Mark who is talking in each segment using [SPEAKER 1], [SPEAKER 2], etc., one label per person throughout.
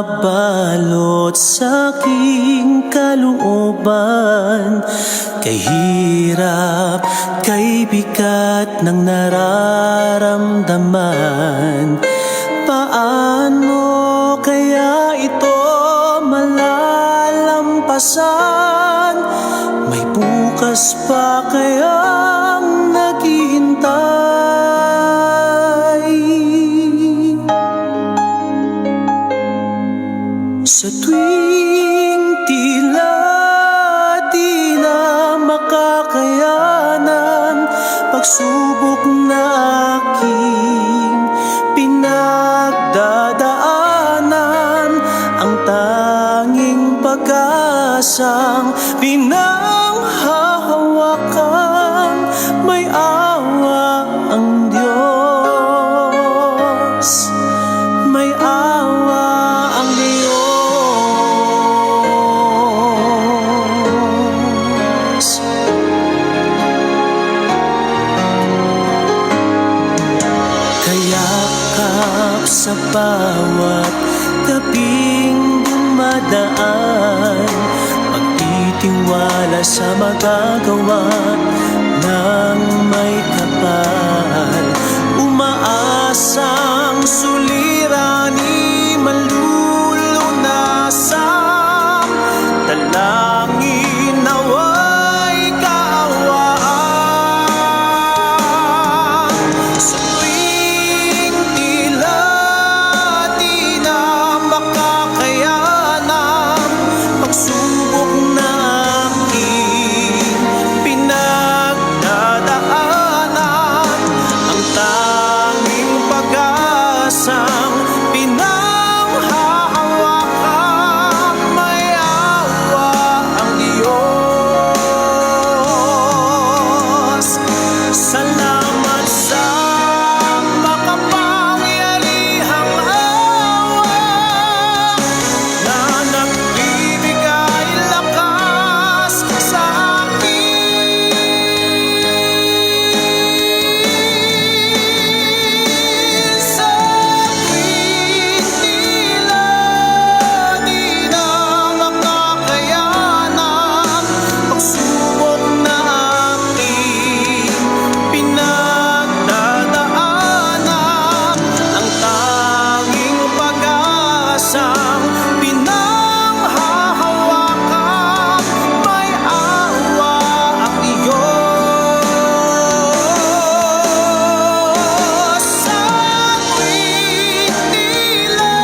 [SPEAKER 1] nababalot sa aking kalooban. Kay hirap, kay bigat ng nararamdaman. Paano kaya ito malalampasan? May bukas pa kayang naghihintay? Sa tuwing tila di na makakayanan, pagsubok na aking pinagdadaanan, ang tanging pag-asang pinanghahawakan, may awa ang Diyos, may awa ang Diyos. Kayakap sa bawat gabing dumadaan, pagtitiwala sa magagawa ng may kapal, umaasang suliranin malulunasan, dalangin nawa'y kaawaan. Sa tuwing tila di na makakayanan, pagsubok na aking pinagdadaanan, ang tanging pag-asang pinanghahawakan, may awa ang Diyos. Salamat sa makapangyarihang awa na nagbibigay lakas sa akin. Sa tuwing tila di na makakayanan, pagsubok na aking pinagdadaanan, ang tanging pag-asang pinanghahawakan, may awa ang Diyos. Sa tuwing tila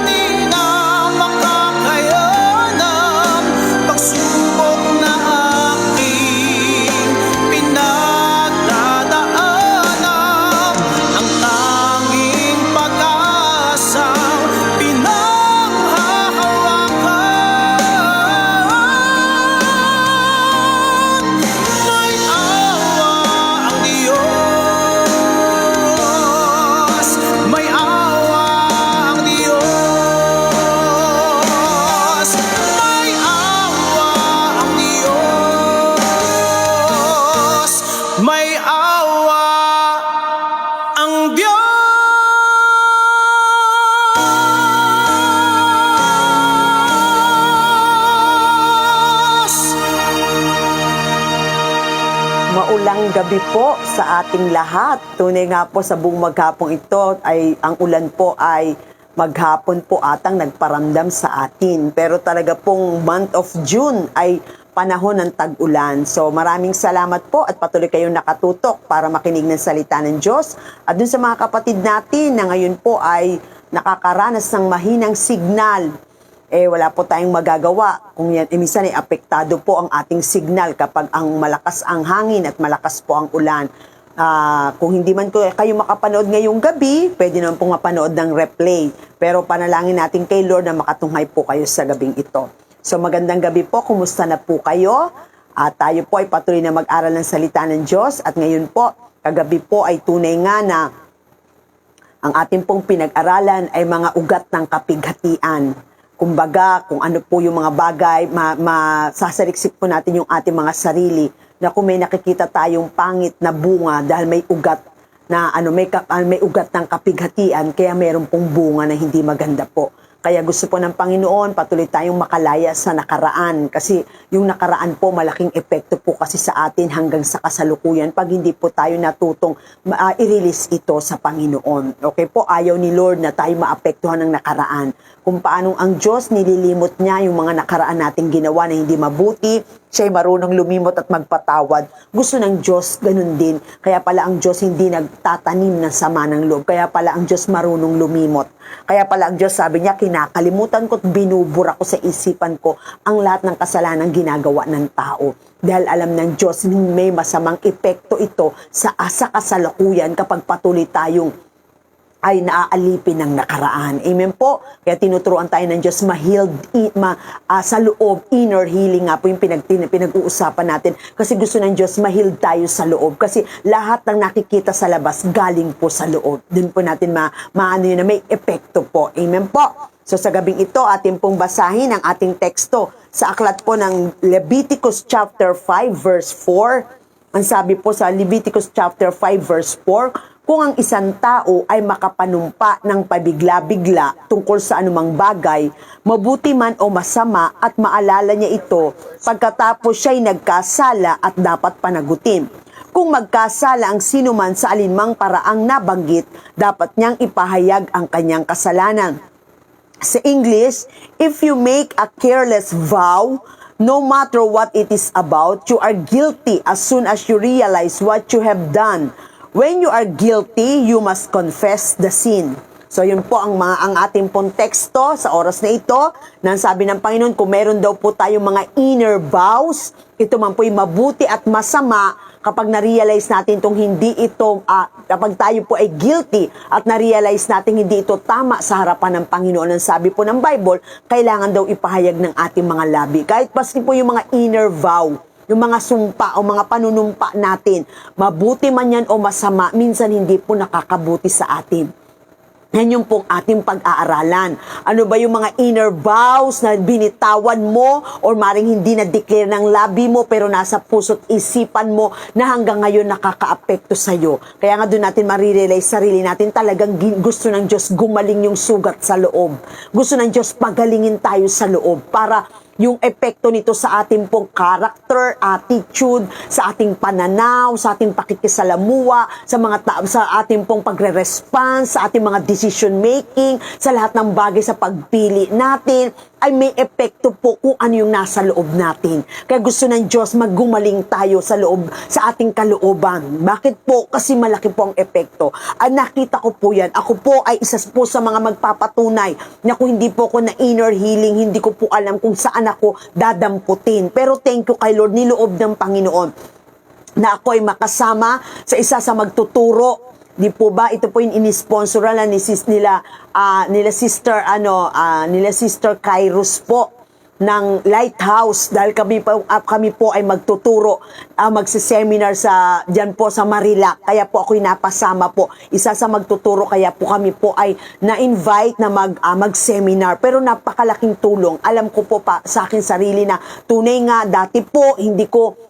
[SPEAKER 1] di na makakayanan, pagsubok na aking pinagdadaanan, ang tanging pag-asang pinanghahawakan, may awa ang Diyos, may awa ang Diyos, may awa ang Diyos, may awa ang Diyos.
[SPEAKER 2] Maulang gabi po sa ating lahat. Tunay nga po sa buong maghapong ito ay ang ulan po ay maghapon po atang nagparamdam sa atin. Pero talaga pong month of June ay panahon ng tag-ulan. So maraming salamat po at patuloy kayong nakatutok para makinig ng salita ng Diyos. At dun sa mga kapatid natin na ngayon po ay nakakaranas ng mahinang signal, wala po tayong magagawa. Kung yan, minsan ay apektado po ang ating signal kapag ang malakas ang hangin at malakas po ang ulan. Kung hindi man kayo makapanood ngayong gabi, pwede naman pong mapanood ng replay. Pero panalangin natin kay Lord na makatunghay po kayo sa gabing ito. So magandang gabi po, kumusta na po kayo? Tayo po ay patuloy na mag-aral ng salita ng Diyos. At ngayon po, kagabi po ay tunay nga na ang ating pong pinag-aralan ay mga ugat ng kapighatian. Kumbaga, kung ano po yung mga bagay, masasaliksik po natin yung ating mga sarili na kung may nakikita tayong pangit na bunga dahil may ugat na may ugat ng kapighatian, kaya mayroon pong bunga na hindi maganda po. Kaya gusto po ng Panginoon, patuloy tayong makalaya sa nakaraan. Kasi yung nakaraan po, malaking epekto po kasi sa atin hanggang sa kasalukuyan pag hindi po tayo natutong i-release ito sa Panginoon. Okay po, ayaw ni Lord na tayo maapektuhan ng nakaraan. Kung paanong ang Diyos nililimot niya yung mga nakaraan nating ginawa na hindi mabuti, siya'y marunong lumimot at magpatawad. Gusto ng Diyos ganun din. Kaya pala ang Diyos hindi nagtatanim ng sama ng loob. Kaya pala ang Diyos marunong lumimot. Kaya pala ang Diyos, sabi niya, kinakalimutan ko at binubura ko sa isipan ko ang lahat ng kasalanan ginagawa ng tao. Dahil alam ng Diyos, may masamang epekto ito sa kasalukuyan kapag patuloy tayong ay naaalipin ng nakaraan. Amen po? Kaya tinuturuan tayo ng Diyos sa loob, inner healing nga po yung pinag-uusapan natin. Kasi gusto ng Diyos ma-heal tayo sa loob. Kasi lahat ng nakikita sa labas, galing po sa loob. Doon po natin maano yun na may epekto po. Amen po? So sa gabing ito, atin pong basahin ang ating teksto sa aklat po ng Leviticus chapter 5 verse 4. Ang sabi po sa Leviticus chapter 5 verse 4, kung ang isang tao ay makapanumpa ng pabigla-bigla tungkol sa anumang bagay, mabuti man o masama at maalala niya ito pagkatapos siya'y nagkasala at dapat panagutin. Kung magkasala ang sinuman sa alinmang paraang nabanggit, dapat niyang ipahayag ang kanyang kasalanan. Sa English, if you make a careless vow, no matter what it is about, you are guilty as soon as you realize what you have done. When you are guilty, you must confess the sin. So yun po ang ating pong teksto sa oras na ito. Nang sabi ng Panginoon, kung meron daw po tayong mga inner vows, ito man po'y mabuti at masama kapag na-realize natin itong hindi ito, kapag tayo po ay guilty at na-realize natin hindi ito tama sa harapan ng Panginoon. Ang sabi po ng Bible, kailangan daw ipahayag ng ating mga labi. Kahit paski po yung mga inner vow, yung mga sumpa o mga panunumpa natin, mabuti man yan o masama, minsan hindi po nakakabuti sa atin. Yan yung pong ating pag-aaralan. Ano ba yung mga inner vows na binitawan mo or maring hindi na-declare ng labi mo pero nasa puso't isipan mo na hanggang ngayon nakaka-apekto sa'yo. Kaya nga doon natin marirealize sarili natin talagang gusto ng Diyos gumaling yung sugat sa loob. Gusto ng Diyos pagalingin tayo sa loob para yung epekto nito sa ating pong character, attitude, sa ating pananaw, sa ating pakikisalamuha, sa ating pong pagre-response, sa ating mga decision making, sa lahat ng bagay sa pagpili natin, ay may epekto po kung ano yung nasa loob natin. Kaya gusto ng Diyos maggumaling tayo sa loob, sa ating kalooban. Bakit po? Kasi malaki po ang epekto. Nakita ko po yan. Ako po ay isa po sa mga magpapatunay na kung hindi po ako na inner healing, hindi ko po alam kung saan ako dadamputin. Pero thank you kay Lord, niloob ng Panginoon na ako ay makasama sa isa sa magtuturo. Di po ba ito po yung inisponsoran nila Sister Kairos po ng Lighthouse dahil kami po ay magtuturo, magsiseminar diyan po sa Marilac. Kaya po ako'y napasama po. Isa sa magtuturo, kaya po kami po ay na-invite na mag-seminar. Pero napakalaking tulong. Alam ko po pa sa akin sarili na tunay nga dati po hindi ko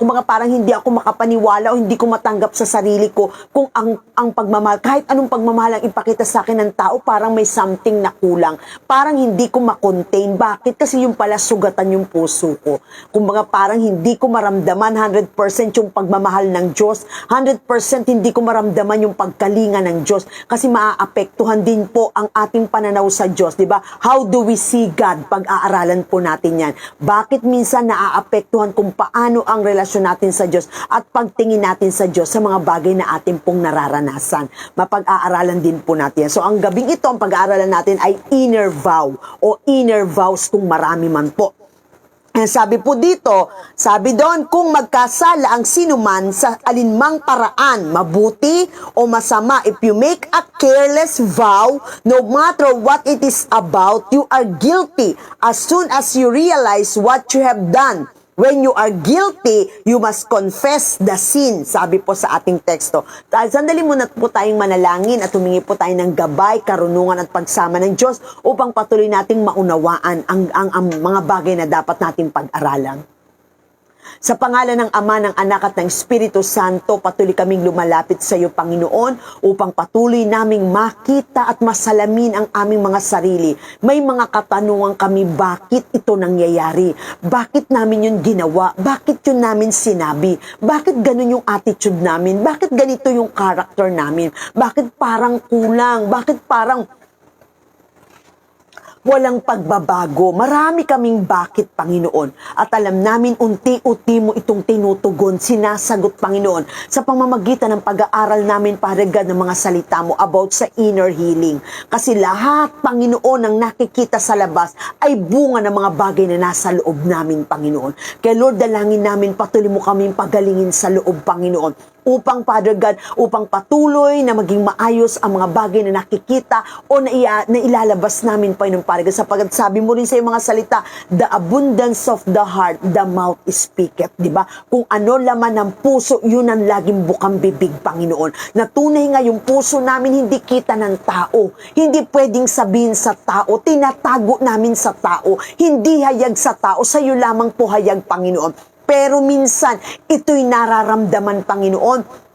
[SPEAKER 2] kumbaga parang hindi ako makapaniwala o hindi ko matanggap sa sarili ko kung ang pagmamahal, kahit anong pagmamahal ang ipakita sa akin ng tao, parang may something na kulang. Parang hindi ko makontain. Bakit? Kasi yung pala sugatan yung puso ko. Kumbaga parang hindi ko maramdaman 100% yung pagmamahal ng Diyos. 100% hindi ko maramdaman yung pagkalinga ng Diyos. Kasi maaapektuhan din po ang ating pananaw sa Diyos. Diba? How do we see God? Pag-aaralan po natin yan. Bakit minsan naaapektuhan kung paano ang relasyon natin sa Diyos at pagtingin natin sa Diyos sa mga bagay na atin pong nararanasan. Mapag-aaralan din po natin. So ang gabing ito, ang pag-aaralan natin ay inner vow o inner vows kung marami man po. Sabi po dito, sabi doon, kung magkasala ang sinuman sa alinmang paraan, mabuti o masama, if you make a careless vow, no matter what it is about, you are guilty as soon as you realize what you have done. When you are guilty, you must confess the sin. Sabi po sa ating teksto. Sandali muna po tayong manalangin at humingi po tayo ng gabay, karunungan at pagsama ng Diyos upang patuloy nating maunawaan ang mga bagay na dapat nating pag-aralan. Sa pangalan ng Ama, ng Anak at ng Espiritu Santo, patuloy kaming lumalapit sa iyo, Panginoon, upang patuloy naming makita at masalamin ang aming mga sarili. May mga katanungan kami, bakit ito nangyayari? Bakit namin yun ginawa? Bakit yun namin sinabi? Bakit ganun yung attitude namin? Bakit ganito yung character namin? Bakit parang kulang? Bakit parang walang pagbabago? Marami kaming bakit, Panginoon. At alam namin unti-unti mo itong tinutugon, sinasagot, Panginoon, sa pamamagitan ng pag-aaral namin, Father God, ng mga salita mo about sa inner healing. Kasi lahat, Panginoon, ang nakikita sa labas ay bunga ng mga bagay na nasa loob namin, Panginoon. Kaya Lord, dalangin namin, patuloy mo kaming pagalingin sa loob, Panginoon. Upang, Father God, upang patuloy na maging maayos ang mga bagay na nakikita o na ilalabas namin, Panginoon, Father God, sapagkat sabi mo rin sa iyong mga salita, the abundance of the heart, the mouth speaketh, di ba? Kung ano laman ng puso, yun ang laging bukang bibig, Panginoon. Na tunay nga yung puso namin hindi kita ng tao, hindi pwedeng sabihin sa tao, tinatago namin sa tao, hindi hayag sa tao, sa iyo lamang po hayag, Panginoon. Pero minsan, ito'y nararamdaman, Panginoon.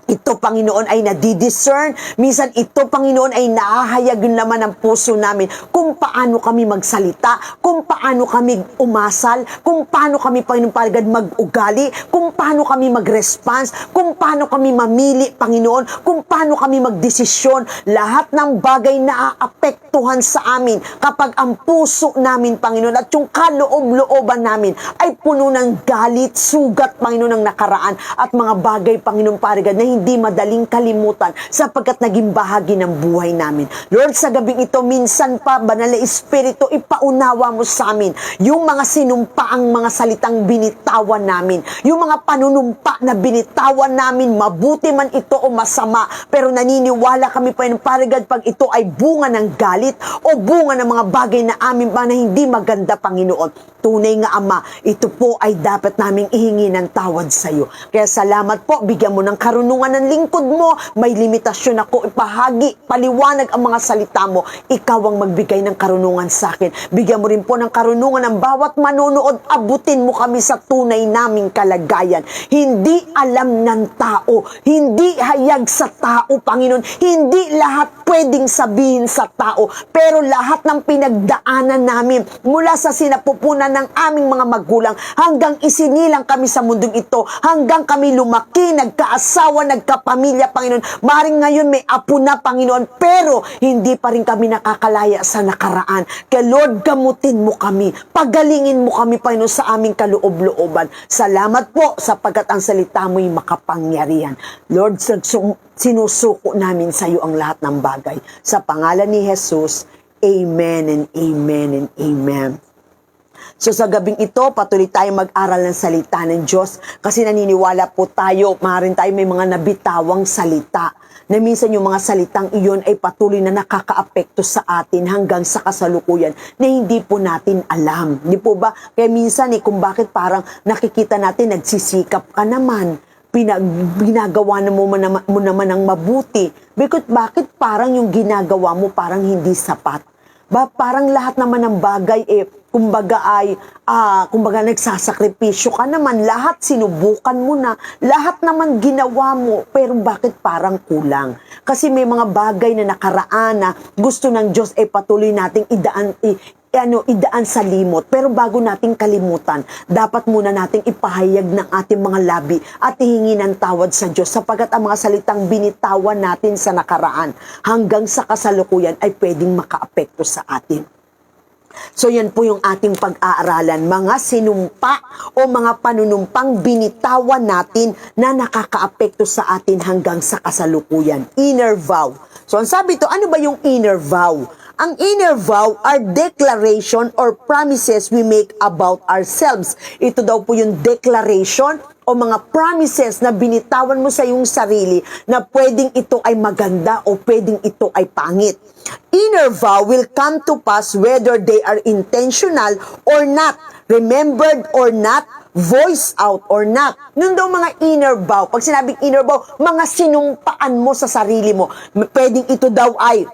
[SPEAKER 2] Ito, Panginoon, ay nadidiscern. Minsan, ito, Panginoon, ay naahayag yung laman ng puso namin kung paano kami magsalita, kung paano kami umasal, kung paano kami, Panginoon, palagad mag-ugali, kung paano kami mag-response, kung paano kami mamili, Panginoon, kung paano kami magdesisyon. Lahat ng bagay na aapektuhan sa amin kapag ang puso namin, Panginoon, at yung kaloob-looban namin ay puno ng galit, sugat, Panginoon, ng nakaraan at mga bagay, Panginoon, palagad na hindi madaling kalimutan sapagkat naging bahagi ng buhay namin. Lord, sa gabing ito, minsan pa, Banal na Espiritu, ipaunawa mo sa amin yung mga sinumpaang mga salitang binitawan namin, yung mga panunumpa na binitawan namin, mabuti man ito o masama, pero naniniwala kami, Panginoon, pag ito ay bunga ng galit o bunga ng mga bagay na amin pa na hindi maganda, Panginoon. Tunay nga, Ama, ito po ay dapat naming ihingi ng tawad sa iyo. Kaya salamat po, bigyan mo ng karunungan ng lingkod mo. May limitasyon ako, ipahagi, paliwanag ang mga salita mo. Ikaw ang magbigay ng karunungan sa akin. Bigyan mo rin po ng karunungan ng bawat manonood. Abutin mo kami sa tunay naming kalagayan. Hindi alam ng tao, hindi hayag sa tao, Panginoon. Hindi lahat pwedeng sabihin sa tao, pero lahat ng pinagdaanan namin mula sa sinapupunan ng aming mga magulang hanggang isinilang kami sa mundong ito, hanggang kami lumaki, nagkaasawa, nagkapamilya, Panginoon. Maring ngayon may apo na, Panginoon, pero hindi pa rin kami nakakalaya sa nakaraan. Kaya Lord, gamutin mo kami, pagalingin mo kami, Panginoon, sa aming kaloob-looban. Salamat po sapagkat ang salita mo'y makapangyarihan. Lord, sinusuko namin sa iyo ang lahat ng bagay. Sa pangalan ni Jesus, Amen and Amen and Amen. So sa gabing ito, patuloy tayo mag-aral ng salita ng Diyos kasi naniniwala po tayo, maaaring tayo may mga nabitawang salita na minsan yung mga salitang iyon ay patuloy na nakakaapekto sa atin hanggang sa kasalukuyan na hindi po natin alam. Di po ba? Kaya minsan kung bakit parang nakikita natin nagsisikap ka naman, ginagawa mo naman ng mabuti. Bakit parang yung ginagawa mo parang hindi sapat? Parang lahat naman ng bagay kumbaga nagsasakripisyo ka naman, lahat sinubukan mo na, lahat naman ginawa mo, pero bakit parang kulang? Kasi may mga bagay na nakaraan na gusto ng Diyos ay patuloy nating idaan sa limot. Pero bago nating kalimutan, dapat muna nating ipahayag ng ating mga labi at ihingi ng tawad sa Diyos sapagkat ang mga salitang binitawan natin sa nakaraan hanggang sa kasalukuyan ay pwedeng makaapekto sa atin. So yan po yung ating pag-aaralan, mga sinumpa o mga panunumpang binitawan natin na nakakaapekto sa atin hanggang sa kasalukuyan. Inner vow. So ang sabi to, ano ba yung inner vow? Ang inner vow are declaration or promises we make about ourselves. Ito daw po yung declaration o mga promises na binitawan mo sa iyong sarili na pwedeng ito ay maganda o pwedeng ito ay pangit. Inner vow will come to pass whether they are intentional or not, remembered or not, voice out or not. Yun daw mga inner vow. Pag sinabing inner vow, mga sinumpaan mo sa sarili mo. Pwedeng ito daw ay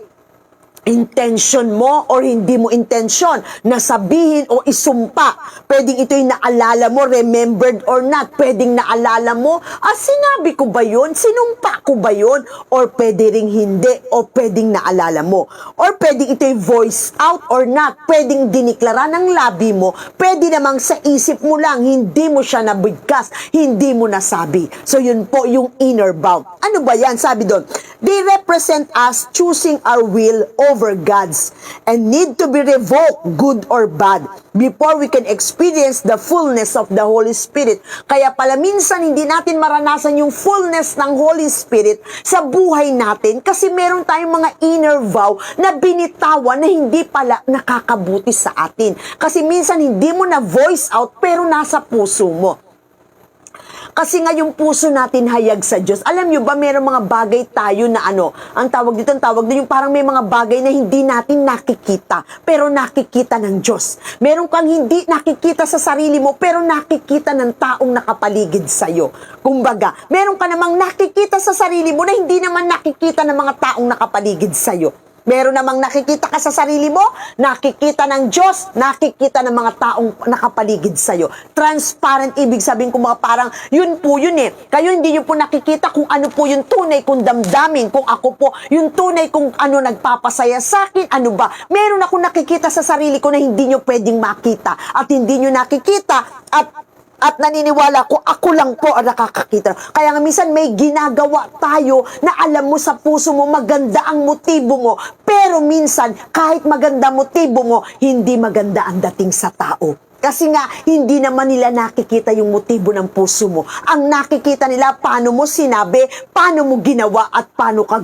[SPEAKER 2] intention mo or hindi mo intention na sabihin o isumpa. Pwedeng ito'y naalala mo, remembered or not. Pwedeng naalala mo, sinabi ko ba yun? Sinumpa ko ba yun? Or pwede ring hindi, o pwedeng naalala mo. Or pwedeng ito'y voice out or not. Pwedeng diniklara ng labi mo. Pwede namang sa isip mo lang, hindi mo siya nabigkas, hindi mo nasabi. So yun po yung inner vow. Ano ba yan? Sabi doon, they represent us choosing our will over God's and need to be revoked, good or bad, before we can experience the fullness of the Holy Spirit. Kaya pala minsan hindi natin maranasan yung fullness ng Holy Spirit sa buhay natin kasi meron tayong mga inner vow na binitawan na hindi pala nakakabuti sa atin. Kasi minsan hindi mo na voice out pero nasa puso mo. Kasi nga yung puso natin hayag sa Diyos. Alam nyo ba, meron mga bagay tayo na ang tawag dito, yung parang may mga bagay na hindi natin nakikita, pero nakikita ng Diyos. Meron kang hindi nakikita sa sarili mo, pero nakikita ng taong nakapaligid sa'yo. Kumbaga, meron ka namang nakikita sa sarili mo na hindi naman nakikita ng mga taong nakapaligid sa'yo. Meron namang nakikita ka sa sarili mo, nakikita ng Diyos, nakikita ng mga taong nakapaligid sa'yo. Transparent, ibig sabihin kung mga parang, yun po yun eh. Kayo hindi nyo po nakikita kung ano po yung tunay kong damdamin, kung ako po, yung tunay kung ano nagpapasaya sa akin, ano ba. Meron ako nakikita sa sarili ko na hindi nyo pwedeng makita at hindi nyo nakikita at naniniwala ko, ako lang po ang nakakakita. Kaya nga minsan may ginagawa tayo na alam mo sa puso mo, maganda ang motibo mo. Pero minsan, kahit maganda motibo mo, hindi maganda ang dating sa tao. Kasi nga, hindi naman nila nakikita yung motibo ng puso mo. Ang nakikita nila, paano mo sinabi, paano mo ginawa, at paano ka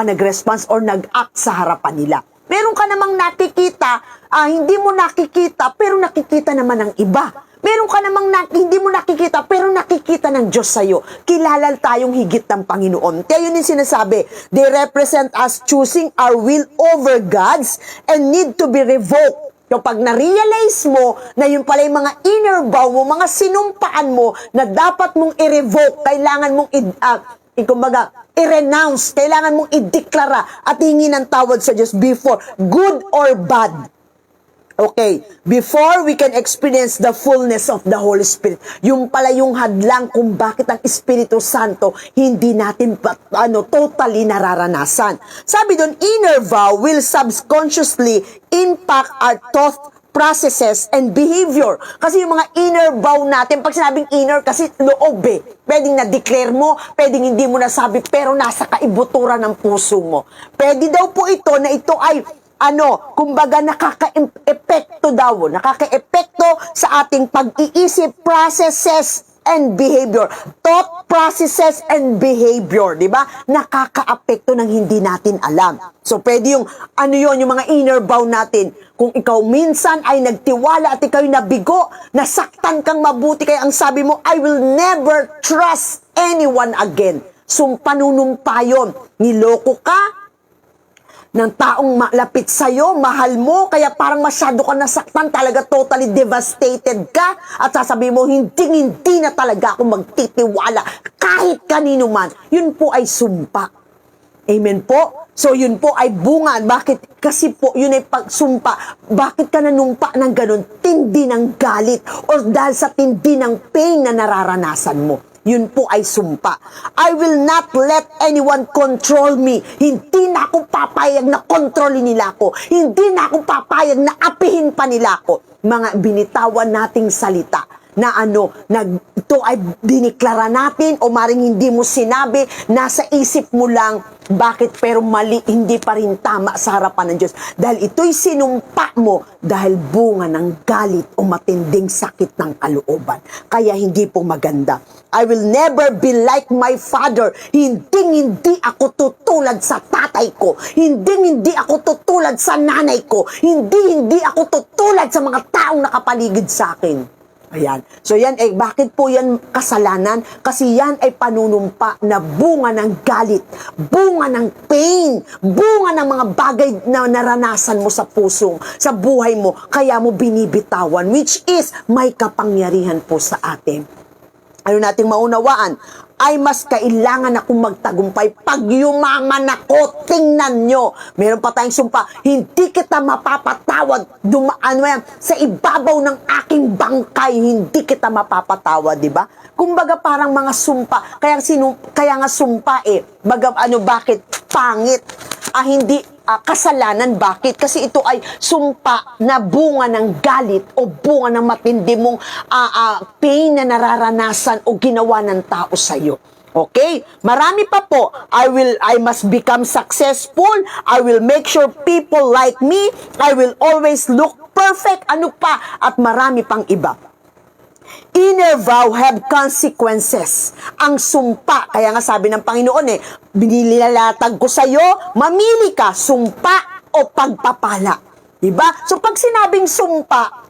[SPEAKER 2] nag-response or nag-act sa harapan nila. Meron ka namang nakikita, hindi mo nakikita, pero nakikita naman ng iba. Meron ka namang hindi mo nakikita, pero nakikita ng Diyos sa'yo. Kilala tayong higit ng Panginoon. Kaya yun yung sinasabi, they represent us choosing our will over God's and need to be revoked. So pag na-realize mo na yun pala yung mga inner vow mo, mga sinumpaan mo na dapat mong i-revoke, kailangan mong i-renounce, kailangan mong i-deklara at hingi ng tawad sa Diyos before, good or bad. Okay, before we can experience the fullness of the Holy Spirit, yung pala yung hadlang kung bakit ang Espiritu Santo hindi natin totally nararanasan. Sabi doon, inner vow will subconsciously impact our thought processes and behavior. Kasi yung mga inner vow natin, pag sinabing inner, kasi loob eh. Pwedeng na-declare mo, pwedeng hindi mo nasabi, pero nasa kaibuturan ng puso mo. Pwede daw po ito na ito ay kumbaga nakaka-epekto sa ating pag-iisip, processes, and behavior. Thought, processes, and behavior. Diba? Nakaka-apekto ng hindi natin alam. So, pwede yung, yung mga inner vow natin. Kung ikaw minsan ay nagtiwala at ikaw ay nabigo, nasaktan kang mabuti, kaya ang sabi mo, I will never trust anyone again. So, panunumpa yun. Niloko ka, ng taong malapit sa'yo, mahal mo, kaya parang masyado ka nasaktan, talaga totally devastated ka, at sasabihin mo, hindi na talaga ako magtitiwala, kahit kanino man. Yun po ay sumpa. Amen po? So yun po ay bunga. Bakit? Kasi po, yun ay pagsumpa. Bakit ka nanumpa ng ganun? Tindi ng galit, o dahil sa tindi ng pain na nararanasan mo. Yun po ay sumpa. I will not let anyone control me. Hindi na ako papayag na kontrolin nila ako. Hindi na ako papayag na apihin pa nila ako. Mga binitawan nating salita na ito ay diniklara natin o maring hindi mo sinabi, nasa isip mo lang, bakit pero mali, hindi pa rin tama sa harapan ng Diyos. Dahil ito'y sinumpa mo dahil bunga ng galit o matinding sakit ng kalooban. Kaya hindi po maganda. I will never be like my father. Hindi ako tutulad sa tatay ko. Hindi ako tutulad sa nanay ko. Hindi ako tutulad sa mga taong nakapaligid sa akin. Ayan. So yan bakit po yan kasalanan? Kasi yan ay panunumpa na bunga ng galit, bunga ng pain, bunga ng mga bagay na naranasan mo sa puso, sa buhay mo, kaya mo binibitawan, which is may kapangyarihan po sa atin. ano nating maunawaan, ay mas kailangan akong magtagumpay. Pag yumaman ako, tingnan nyo, meron pa tayong sumpa, hindi kita mapapatawad, dumaan mo yan, sa ibabaw ng aking bangkay, hindi kita mapapatawad, di ba? Kumbaga parang mga sumpa, kaya nga sumpa bakit? Pangit, hindi kasalanan. Bakit? Kasi ito ay sumpa na bunga ng galit o bunga ng matindi mong pain na nararanasan o ginawa ng tao sa'yo. Okay? Marami pa po. I must become successful. I will make sure people like me. I will always look perfect. Ano pa? At marami pang iba. Inner vow have consequences. Ang sumpa, kaya nga sabi ng Panginoon binilalatag ko sa'yo, mamili ka, sumpa o pagpapala. Diba? So pag sinabing sumpa,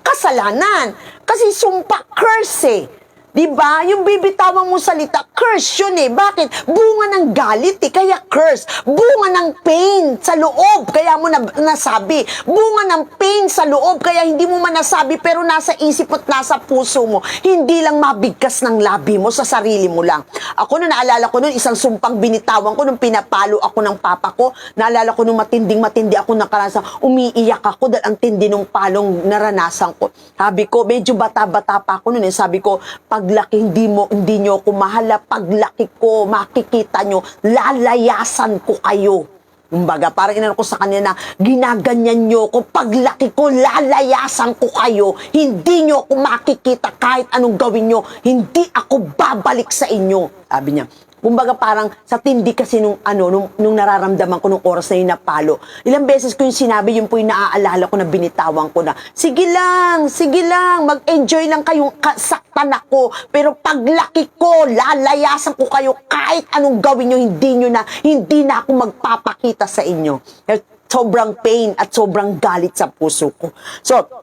[SPEAKER 2] kasalanan. Kasi sumpa, curse Diba? Yung bibitawan mo salita, curse yun Bakit? Bunga ng galit kaya curse. Bunga ng pain sa loob, kaya mo nasabi. Bunga ng pain sa loob, kaya hindi mo man nasabi, pero nasa isip at nasa puso mo. Hindi lang mabigkas ng labi mo, sa sarili mo lang. Ako naalala ko isang sumpang binitawan ko nung pinapalo ako ng papa ko. Naalala ko nung matindi ako nakarasan. Umiiyak ako dahil ang tindi ng palong naranasan ko. Sabi ko, medyo bata-bata pa ako noon. Sabi ko, paglaki hindi nyo ako mahala, paglaki ko, makikita nyo, lalayasan ko kayo. Kumbaga, parang inano ko sa kanila na ginaganyan nyo ko, paglaki ko, lalayasan ko kayo, hindi nyo ako makikita kahit anong gawin nyo, hindi ako babalik sa inyo. Sabi niya. Kumbaga parang sa tindi kasi nung nararamdaman ko nung oras na yung napalo. Ilang beses ko yung sinabi, yun po yung naaalala ko na binitawan ko na, sige lang, mag-enjoy lang kayong saktan ako. Pero paglaki ko, lalayasan ko kayo kahit anong gawin nyo, hindi na ako magpapakita sa inyo. Sobrang pain at sobrang galit sa puso ko. So,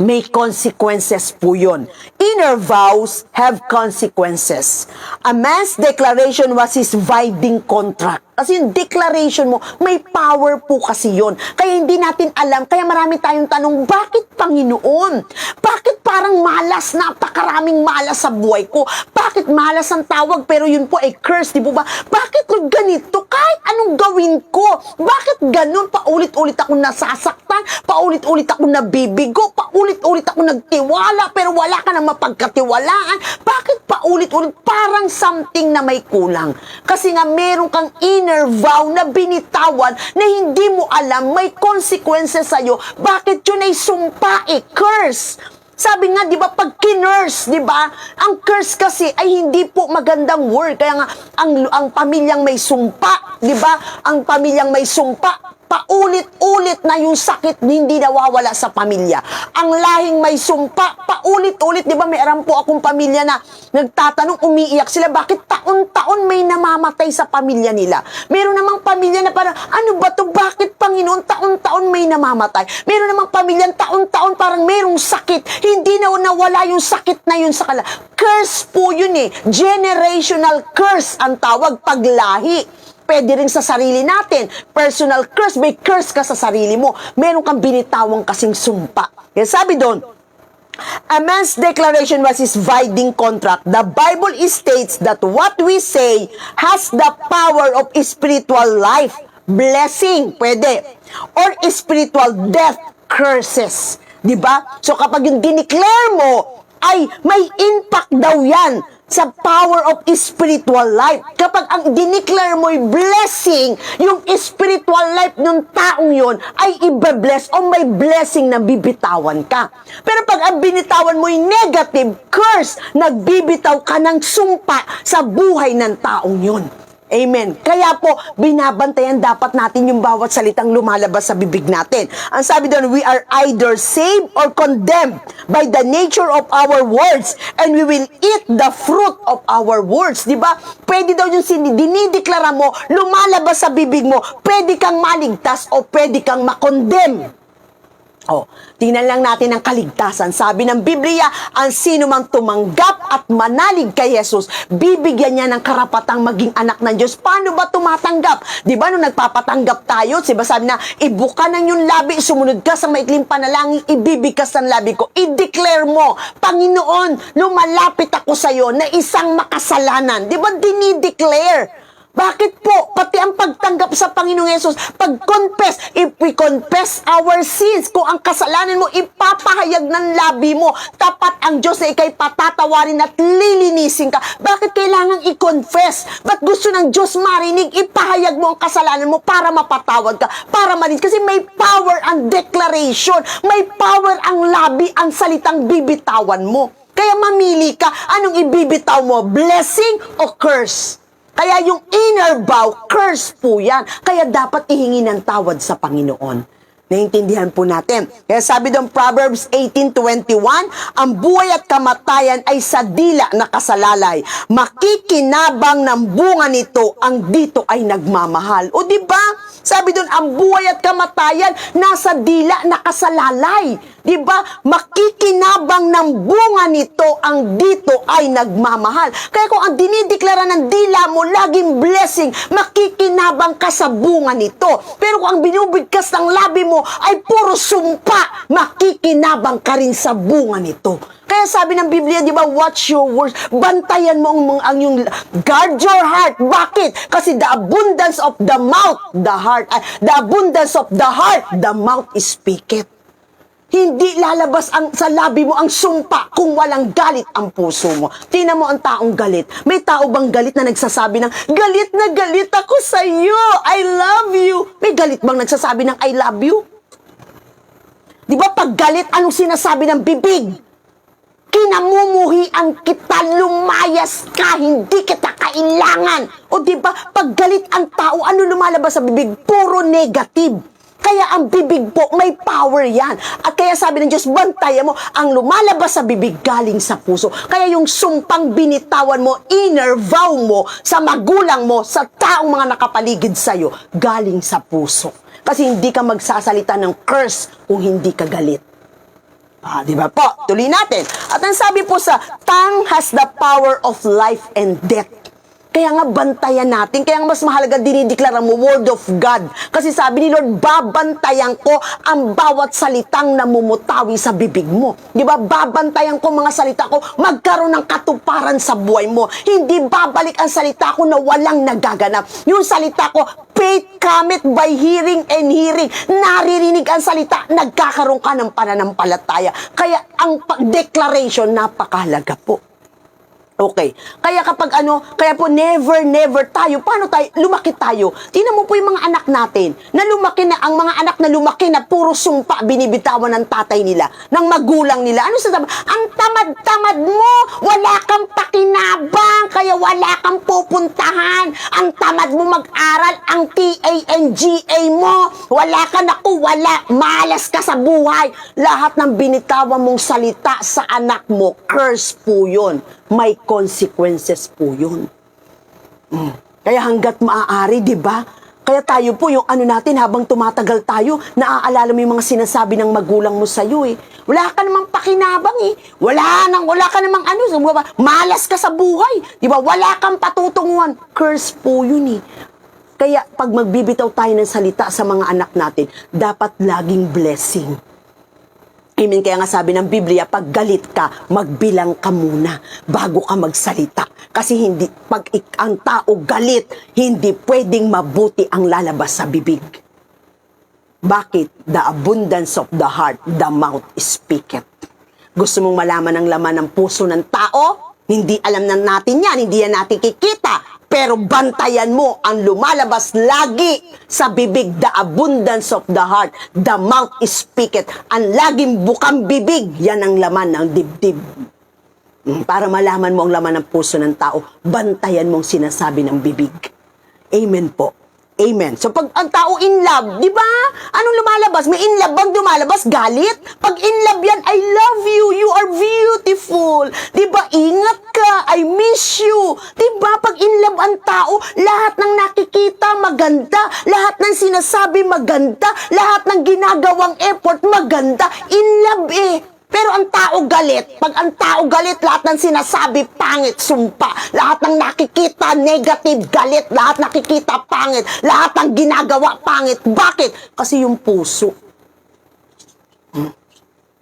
[SPEAKER 2] may consequences po yun. Inner vows have consequences. A man's declaration was his binding contract. Kasi yung declaration mo, may power po kasi yun. Kaya hindi natin alam, kaya marami tayong tanong, bakit Panginoon? Bakit parang malas, napakaraming malas sa buhay ko? Bakit malas ang tawag, pero yun po ay curse, di ba? Bakit ganito? Kahit anong gawin ko, bakit ganun? Paulit-ulit ako nasasaktan, paulit-ulit ako nabibigo, paulit-ulit ako nagtiwala, pero wala ka na mapagkatiwalaan. Bakit paulit-ulit? Parang something na may kulang. Kasi nga meron kang inner vow na binitawan na hindi mo alam, may consequences sa'yo. Bakit yun ay sumpa curse? Sabi nga, di ba, pag kinurse, di ba, ang curse kasi ay hindi po magandang word. Kaya nga, ang pamilyang may sumpa, di ba, ang pamilyang may sumpa, paulit-ulit na yung sakit hindi nawawala sa pamilya. Ang lahing may sumpa, paulit-ulit, di ba, mayroon po akong pamilya na nagtatanong, umiiyak sila, bakit taon-taon may namamatay sa pamilya nila? Meron namang pamilya na parang, ano ba to, bakit Panginoon, taon-taon may namamatay? Meron namang pamilya taon-taon parang merong sakit, hindi na nawala yung sakit na yun sa kanila. Curse po yun generational curse ang tawag, paglahi. Pwede rin sa sarili natin. Personal curse, may curse ka sa sarili mo. Meron kang binitawang kasing sumpa. Kaya sabi doon, a man's declaration was his binding contract. The Bible states that what we say has the power of spiritual life, blessing, pwede, or spiritual death, curses. Diba? So kapag yung dineclare mo, ay may impact daw yan sa power of spiritual life. Kapag ang dineclare mo'y blessing, yung spiritual life ng taong yon ay ibe-bless o may blessing na bibitawan ka. Pero pag ang binitawan mo'y negative, curse, nagbibitaw ka ng sumpa sa buhay ng taong yon. Amen. Kaya po, binabantayan dapat natin yung bawat salitang lumalabas sa bibig natin. Ang sabi doon, we are either saved or condemned by the nature of our words, and we will eat the fruit of our words. Diba? Pwede daw yung dinideklara mo, lumalabas sa bibig mo, pwede kang maligtas o pwede kang makondem. Tingnan lang natin ang kaligtasan. Sabi ng Biblia, ang sino mang tumanggap at manalig kay Jesus, bibigyan niya ng karapatang maging anak ng Diyos. Paano ba tumatanggap? Di ba nung nagpapatanggap tayo, diba sabi na, ibuka ng yung labi, sumunod ka sa maikling panalangin, ibibigkas ng labi ko. I-declare mo, Panginoon, lumalapit ako sa iyo na isang makasalanan. Di ba dinideclare? Bakit po? Pati ang pagtanggap sa Panginoong Yesus, pag-confess, if we confess our sins, kung ang kasalanan mo, ipapahayag ng labi mo, tapat ang Diyos na ikay patatawarin at lilinisin ka. Bakit kailangan i-confess? Ba't gusto ng Diyos marinig? Ipahayag mo ang kasalanan mo para mapatawad ka, para malinis. Kasi may power ang declaration, may power ang labi, ang salitang bibitawan mo. Kaya mamili ka, anong ibibitaw mo? Blessing o curse? Kaya yung inner vow, curse po yan. Kaya dapat ihingi ng tawad sa Panginoon. Naintindihan po natin. Kaya sabi doon Proverbs 18:21, ang buhay at kamatayan ay sa dila na kasalalay. Makikinabang ng bunga nito, ang dito ay nagmamahal. O di ba? Sabi doon, ang buhay at kamatayan nasa dila na kasalalay. Di ba? Makikinabang ng bunga nito, ang dito ay nagmamahal. Kaya kung ang dinideklara ng dila mo, laging blessing, makikinabang ka sa bunga nito. Pero kung ang binubigkas ng labi mo ay puro sumpa, makikinabang ka rin sa bunga nito. Kaya sabi ng Biblia, di ba, watch your words. Bantayan mo ang yung, guard your heart. Bakit? Kasi the abundance of the mouth, the abundance of the heart, the mouth is speaketh. Hindi lalabas sa labi mo ang sumpa kung walang galit ang puso mo. Tingnan mo ang taong galit. May tao bang galit na nagsasabi ng, galit na galit ako sa iyo, I love you. May galit bang nagsasabi ng I love you? Di ba pag galit, anong sinasabi ng bibig? Kinamumuhian kita, lumayas ka, hindi kita kailangan. O di ba pag galit ang tao, ano lumalabas sa bibig? Puro negative. Kaya ang bibig po, may power yan. At kaya sabi ng Diyos, bantayan mo, ang lumalabas sa bibig galing sa puso. Kaya yung sumpang binitawan mo, inner vow mo, sa magulang mo, sa taong mga nakapaligid sa'yo, galing sa puso. Kasi hindi ka magsasalita ng curse kung hindi ka galit. Di ba po? Tuloy natin. At ang sabi po sa, tongue has the power of life and death. Kaya nga bantayan natin. Kaya nga mas mahalaga dinideklara mo, word of God. Kasi sabi ni Lord, babantayan ko ang bawat salitang namumutawi sa bibig mo. Di ba? Babantayan ko mga salita ko, magkaroon ng katuparan sa buhay mo. Hindi babalik ang salita ko na walang nagaganap. Yung salita ko, faith cometh by hearing and hearing. Naririnig ang salita, nagkakaroon ka ng pananampalataya. Kaya ang declaration, napakahalaga po. Okay. Kaya kaya po never tayo, paano tayo, lumaki tayo. Tingnan mo po yung mga anak natin, na lumaki na, ang mga anak na lumaki na puro sumpa binibitawan ng tatay nila, ng magulang nila. Ano sasabi? Ang tamad-tamad mo, wala kang pakinabang, kaya wala kang pupuntahan. Ang tamad mo mag-aral, ang TANGA mo, wala ka, naku, wala, malas ka sa buhay. Lahat ng binitawan mong salita sa anak mo, curse po yun. May consequences po yun. Kaya hanggat maaari, di ba? Kaya tayo po, yung natin, habang tumatagal tayo, naaalala mo yung mga sinasabi ng magulang mo sa'yo eh. Wala ka namang pakinabang eh. Wala ka namang malas ka sa buhay. Di ba? Wala kang patutunguhan. Curse po yun eh. Kaya pag magbibitaw tayo ng salita sa mga anak natin, dapat laging blessing. Amen. Kaya nga sabi ng Biblia, pag galit ka, magbilang ka muna bago ka magsalita. Kasi pag ang tao galit, hindi pwedeng mabuti ang lalabas sa bibig. Bakit? The abundance of the heart, the mouth speaketh. Gusto mong malaman ang laman ng puso ng tao? Hindi alam na natin yan, hindi yan natin kikita. Pero bantayan mo ang lumalabas lagi sa bibig, the abundance of the heart, the mouth speaketh. Ang laging bukang bibig, yan ang laman ng dibdib. Para malaman mo ang laman ng puso ng tao, bantayan mong sinasabi ng bibig. Amen po. Amen. So pag ang tao in love, di ba? Anong lumalabas? May in love bang lumalabas? Galit? Pag in love yan, I love you. You are beautiful. Di ba? Ingat ka. I miss you. Di ba? Pag in love ang tao, lahat ng nakikita maganda. Lahat ng sinasabi maganda. Lahat ng ginagawang effort maganda. In love eh.
[SPEAKER 3] Pero ang tao galit, pag ang tao galit, lahat ng sinasabi, pangit, sumpa. Lahat ng nakikita, negative, galit. Lahat nakikita, pangit. Lahat ng ginagawa, pangit. Bakit? Kasi yung puso.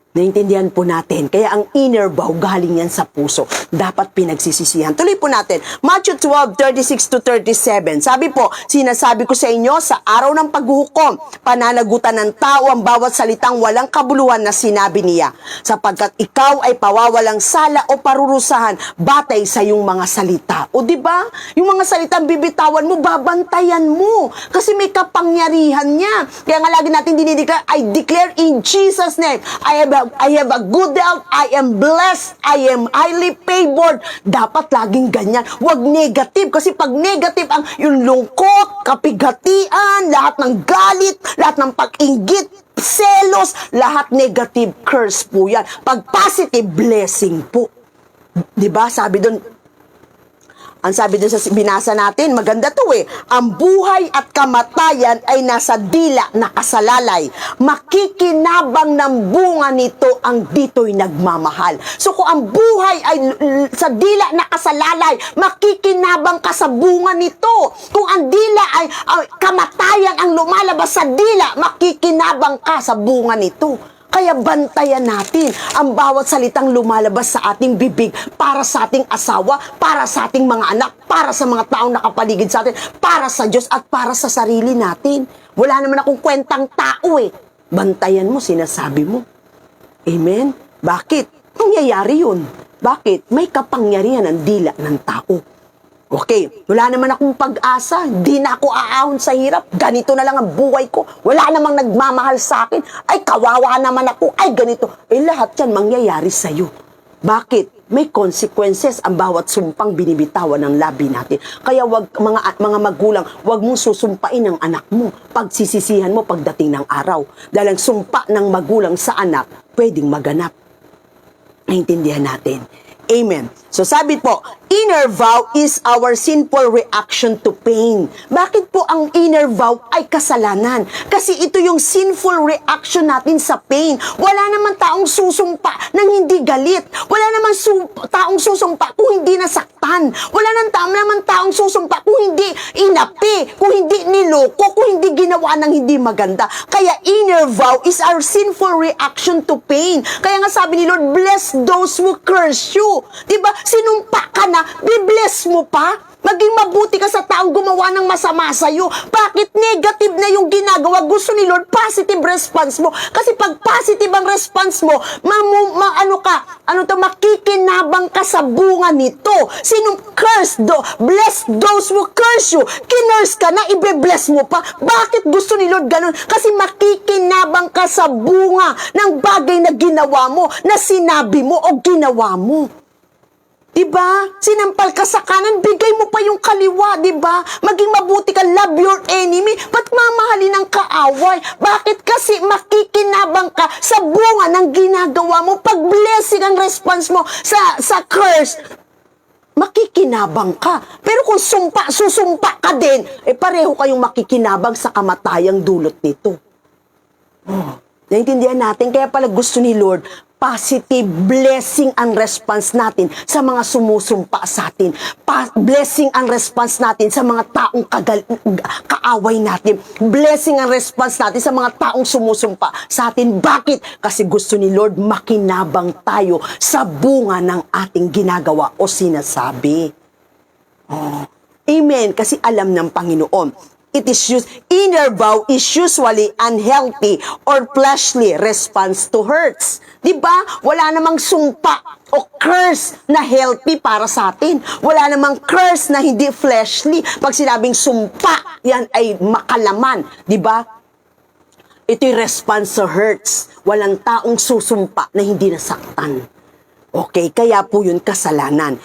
[SPEAKER 2] Naintindihan po natin. Kaya ang inner vow, galing yan sa puso. Dapat pinagsisisihan. Tuloy po natin. Matthew 12:36-37. Sabi po, sinasabi ko sa inyo, sa araw ng paghuhukom, pananagutan ng tao ang bawat salitang walang kabuluhan na sinabi niya. Sapagkat ikaw ay pawawalang sala o parurusahan batay sa iyong mga salita. O di ba? Yung mga salitang bibitawan mo, babantayan mo. Kasi may kapangyarihan niya. Kaya nga lagi natin dinideclare, I declare in Jesus' name, I have a good health, I am blessed, I am highly favored. Dapat laging ganyan. Huwag negative. Kasi pag negative, ang yung lungkot, kapigatian, lahat ng galit, lahat ng pag-inggit, selos, lahat negative, curse po yan. Pag positive, blessing po. Diba? Sabi doon, ang sabi doon sa binasa natin, maganda to eh. Ang buhay at kamatayan ay nasa dila na kasalalay. Makikinabang ng bunga nito ang dito'y nagmamahal. So kung ang buhay ay sa dila na kasalalay, makikinabang ka sa bunga nito. Kung ang dila ay kamatayan ang lumalabas sa dila, makikinabang ka sa bunga nito. Kaya bantayan natin ang bawat salitang lumalabas sa ating bibig para sa ating asawa, para sa ating mga anak, para sa mga taong nakapaligid sa atin, para sa Diyos at para sa sarili natin. Wala naman akong kwentang tao eh. Bantayan mo, sinasabi mo. Amen? Bakit? Nangyayari yun. Bakit? May kapangyarihan ang dila ng tao. Okay, wala naman akong pag-asa, di na ako aahon sa hirap, ganito na lang ang buhay ko, wala namang nagmamahal sa akin, ay kawawa naman ako, ay ganito. Lahat yan mangyayari sa'yo. Bakit? May consequences ang bawat sumpang binibitawan ng labi natin. Kaya wag, mga magulang, wag mong susumpain ang anak mo, pagsisisihan mo pagdating ng araw. Dahil ang sumpa ng magulang sa anak, pwedeng maganap. Naintindihan natin. Amen. So sabi po, inner vow is our sinful reaction to pain. Bakit po ang inner vow ay kasalanan? Kasi ito yung sinful reaction natin sa pain. Wala naman taong susumpa nang hindi galit. Wala naman taong susumpa kung hindi nasaktan. Wala naman taong susumpa kung hindi inapi, kung hindi niloko, kung hindi ginawa ng hindi maganda. Kaya inner vow is our sinful reaction to pain. Kaya nga sabi ni Lord, bless those who curse you. Diba? Sinumpa ka na, bibless mo pa. Maging mabuti ka sa taong gumawa ng masama sa'yo. Bakit negative na yung ginagawa? Gusto ni Lord, positive response mo. Kasi pag positive ang response mo, makikinabang ka sa bunga nito. Sinong curse bless those who curse you. Kinurse ka na, ibe-bless mo pa. Bakit gusto ni Lord ganun? Kasi makikinabang ka sa bunga ng bagay na ginawa mo, na sinabi mo o ginawa mo. Diba? Sinampal ka sa kanan, bigay mo pa yung kaliwa, diba? Maging mabuti ka, love your enemy. Ba't mamahalin ang kaaway? Bakit? Kasi makikinabang ka sa bunga ng ginagawa mo. Pag blessing ang response mo sa curse, makikinabang ka. Pero kung susumpa ka din, pareho kayong makikinabang sa kamatayang dulot nito. Naintindihan natin, kaya pala gusto ni Lord, positive blessing ang response natin sa mga sumusumpa sa atin. Blessing ang response natin sa mga taong kaaway natin. Blessing ang response natin sa mga taong sumusumpa sa atin. Bakit? Kasi gusto ni Lord makinabang tayo sa bunga ng ating ginagawa o sinasabi. Amen. Kasi alam ng Panginoon. Inner vow is usually unhealthy or fleshly response to hurts. Diba? Wala namang sumpa o curse na healthy para sa atin. Wala namang curse na hindi fleshly. Pag sinabing sumpa, yan ay makalaman. Diba? Ito'y response to hurts. Walang taong susumpa na hindi nasaktan. Okay, kaya po yun kasalanan.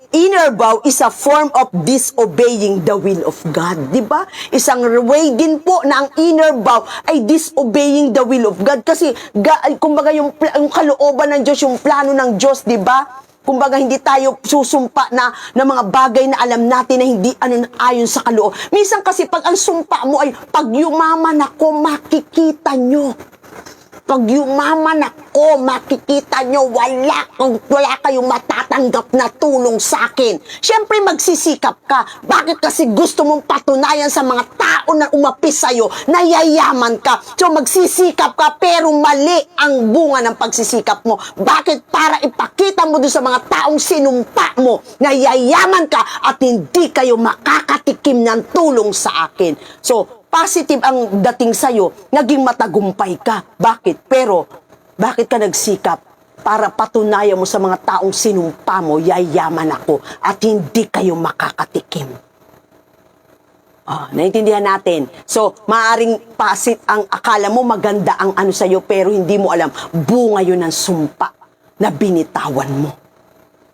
[SPEAKER 2] Inner vow is a form of disobeying the will of God. Diba? Isang way din po na ang inner vow ay disobeying the will of God. Kasi, kumbaga yung kalooban ng Diyos, yung plano ng Diyos, diba? Kumbaga, hindi tayo susumpa na mga bagay na alam natin na hindi ayon sa kaloob. Minsan kasi, pag ang sumpa mo ay, pag yumaman ako, makikita nyo.
[SPEAKER 3] pag yumaman ako, makikita nyo, wala kayong matatanggap na tulong sa akin. Siyempre, magsisikap ka. Bakit? Kasi gusto mong patunayan sa mga tao na umapis sa'yo na yayaman ka. So, magsisikap ka, pero mali ang bunga ng pagsisikap mo. Bakit? Para ipakita mo doon sa mga taong sinumpa mo na yayaman ka at hindi kayo makakatikim ng tulong sa akin. So, positive ang dating sa'yo, naging matagumpay ka. Bakit? Pero, bakit ka nagsikap? Para patunayan mo sa mga taong sinumpa mo, yayaman ako at hindi kayo makakatikim. Naintindihan natin. So, maaring pasit ang akala mo maganda ang ano sa'yo, pero hindi mo alam, bunga yun ng sumpa na binitawan mo.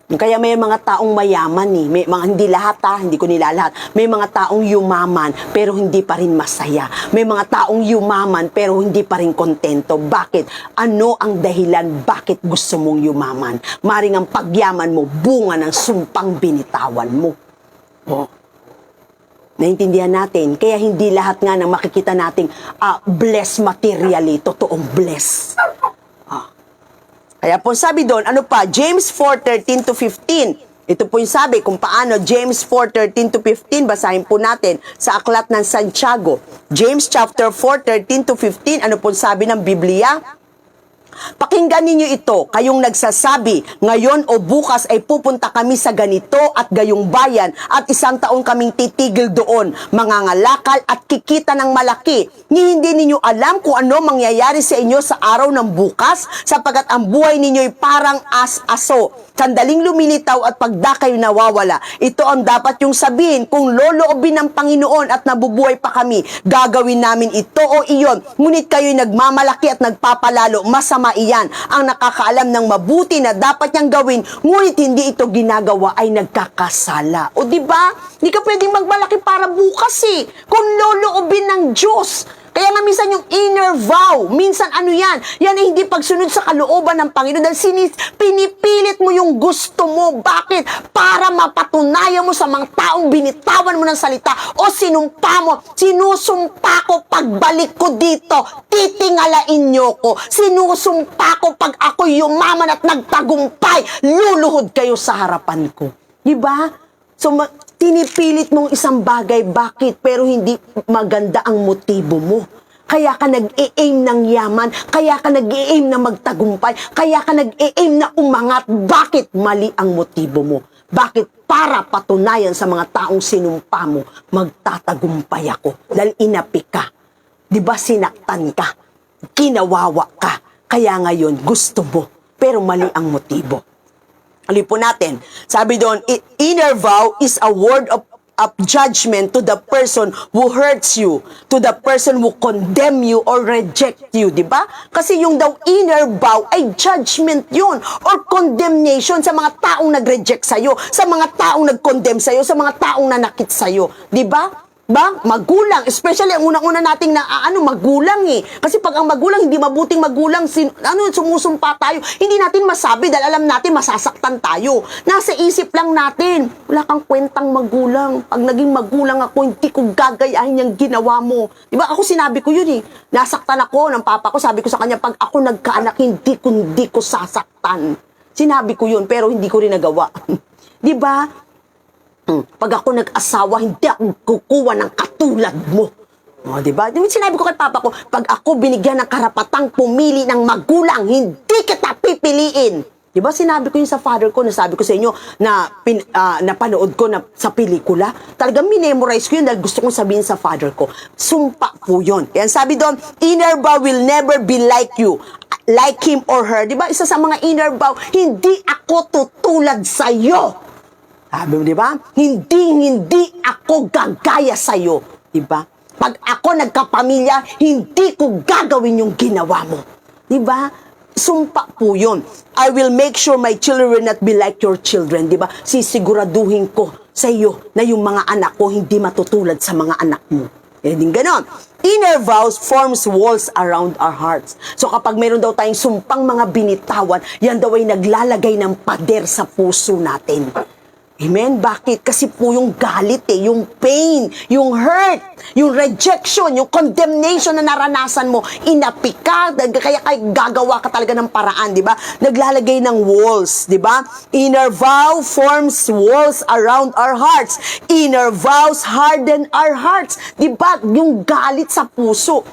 [SPEAKER 3] Kaya may mga taong mayaman may mga, hindi lahat hindi ko nilalahat. May mga taong yumaman pero hindi pa rin masaya. May mga taong yumaman pero hindi pa rin kontento. Bakit? Ano ang dahilan bakit gusto mong yumaman? Maring ang pagyaman mo, bunga ng sumpang binitawan mo. Naintindihan natin. Kaya hindi lahat nga ng makikita nating blessed materially, totoong blessed. Kaya po sabi doon, ano pa? James 4:13-15. Ito po yung sabi kung paano. James 4:13-15, basahin po natin sa Aklat ng Santiago. James chapter 4:13-15, ano po sabi ng Biblia? Pakinggan ninyo ito, kayong nagsasabi, ngayon o bukas ay pupunta kami sa ganito at gayong bayan at isang taon kaming titigil doon, mangangalakal at kikita ng malaki. Hindi ninyo alam kung ano mangyayari sa inyo sa araw ng bukas, sapagkat ang buhay ninyo ay parang as-aso. Sandaling lumilitaw at pagda kayo nawawala. Ito ang dapat yung sabihin, kung loloobin ng Panginoon at nabubuhay pa kami, gagawin namin ito o iyon. Ngunit kayo'y nagmamalaki at nagpapalalo, masama iyan. Ang nakakaalam ng mabuti na dapat niyang gawin, ngunit hindi ito ginagawa ay nagkakasala. O diba? Hindi ka pwedeng magmalaki para bukas kung loloobin ng Diyos. Kaya nga minsan yung inner vow, minsan ano yan? Yan ay hindi pagsunod sa kalooban ng Panginoon dahil pinipilit mo yung gusto mo. Bakit? Para mapatunayan mo sa mga taong binitawan mo ng salita o sinumpa mo. Sinusumpa ko pagbalik ko dito, titingalain nyo ko. Sinusumpa ko pag ako'y yumaman at nagtagumpay, luluhod kayo sa harapan ko. Diba? So, tinipilit mong isang bagay, bakit? Pero hindi maganda ang motibo mo. Kaya ka nag-i-aim ng yaman, kaya ka nag-i-aim na magtagumpay, kaya ka nag-i-aim na umangat. Bakit? Mali ang motibo mo. Bakit? Para patunayan sa mga taong sinumpa mo, magtatagumpay ako. Dahil inapi ka. Diba sinaktan ka? Kinawawa ka. Kaya ngayon gusto mo. Pero mali ang motibo. Alipon natin. Sabi doon, inner vow is a word of judgment to the person who hurts you, to the person who condemn you or reject you, di ba? Kasi yung daw inner vow ay judgment yun or condemnation sa mga taong nag-reject sa'yo, sa mga taong nag-condemn sa'yo, sa mga taong nanakit sa'yo, di ba? Magulang, especially ang unang-una nating magulang Kasi pag ang magulang, hindi mabuting magulang, sumusumpa tayo, hindi natin masabi dahil alam natin masasaktan tayo. Nasa isip lang natin, wala kang kwentang magulang. Pag naging magulang ako, hindi ko gagayahin yung ginawa mo. Diba? Ako sinabi ko yun Nasaktan ako ng papa ko, sabi ko sa kanya, pag ako nagkaanak, hindi ko sasaktan. Sinabi ko yun, pero hindi ko rin nagawa. Diba? Pag ako nag-asawa, hindi ako kukuha ng katulad mo. O, diba? Sinabi ko kay papa ko, pag ako binigyan ng karapatang pumili ng magulang, hindi kita pipiliin. Diba? Sinabi ko yun sa father ko, nasabi ko sa inyo na napanood ko sa pelikula. Talagang minemorize ko yun dahil gusto kong sabihin sa father ko. Sumpa po yun. Kaya sabi doon, inner vow will never be like you, like him or her. Diba? Isa sa mga inner vow, hindi ako tutulad sa'yo. Sabi mo, di ba? Hindi ako gagaya sa'yo. Di ba? Pag ako nagkapamilya, hindi ko gagawin yung ginawa mo. Di ba? Sumpa po yun. I will make sure my children will not be like your children. Di ba? Sisiguraduhin ko sa iyo na yung mga anak ko hindi matutulad sa mga anak mo. Yan din ganon. Inner vows forms walls around our hearts. So kapag mayroon daw tayong sumpang mga binitawan, yan daw ay naglalagay ng pader sa puso natin. Amen? Bakit? Kasi po yung galit yung pain, yung hurt, yung rejection, yung condemnation na naranasan mo, inapi ka, kaya gagawa ka talaga ng paraan, di ba? Naglalagay ng walls, di ba? Inner vow forms walls around our hearts. Inner vows harden our hearts. Di ba? Yung galit sa puso.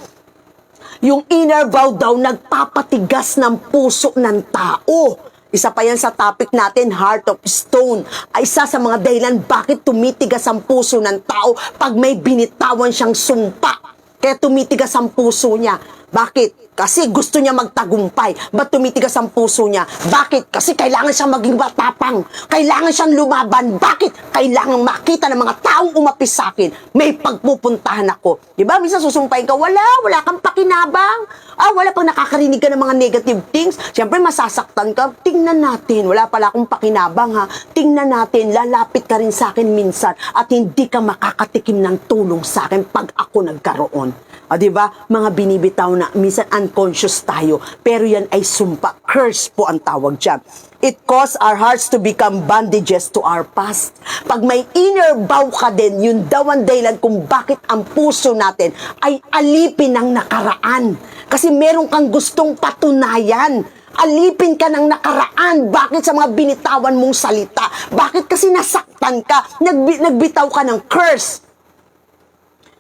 [SPEAKER 3] Yung inner vow daw, nagpapatigas ng puso ng tao. Isa pa yan sa topic natin, heart of stone. Ay isa sa mga dahilan bakit tumitigas ang puso ng tao pag may binitawan siyang sumpa. Kaya tumitigas ang puso niya. Bakit? Kasi gusto niya magtagumpay. Ba't tumitigas ang puso niya? Bakit? Kasi kailangan siyang maging matapang. Kailangan siyang lumaban. Bakit? Kailangan makita ng mga taong umapis sa akin. May pagpupuntahan ako. Diba? Minsan susumpahin ka, wala kang pakinabang. Wala pang nakakarinig ka ng mga negative things. Siyempre, masasaktan ka. Tingnan natin. Wala pala akong pakinabang ha. Tingnan natin. Lalapit ka rin sa akin minsan at hindi ka makakatikim ng tulong sa akin pag ako nagkaroon. Diba? Mga binibitaw na minsan unconscious tayo. Pero yan ay sumpa. Curse po ang tawag dyan. It causes our hearts to become bandages to our past. Pag may inner vow ka din, yun daw ang dahilan kung bakit ang puso natin ay alipin ng nakaraan. Kasi meron kang gustong patunayan. Alipin ka ng nakaraan. Bakit sa mga binitawan mong salita? Bakit kasi nasaktan ka? Nagbitaw ka ng curse.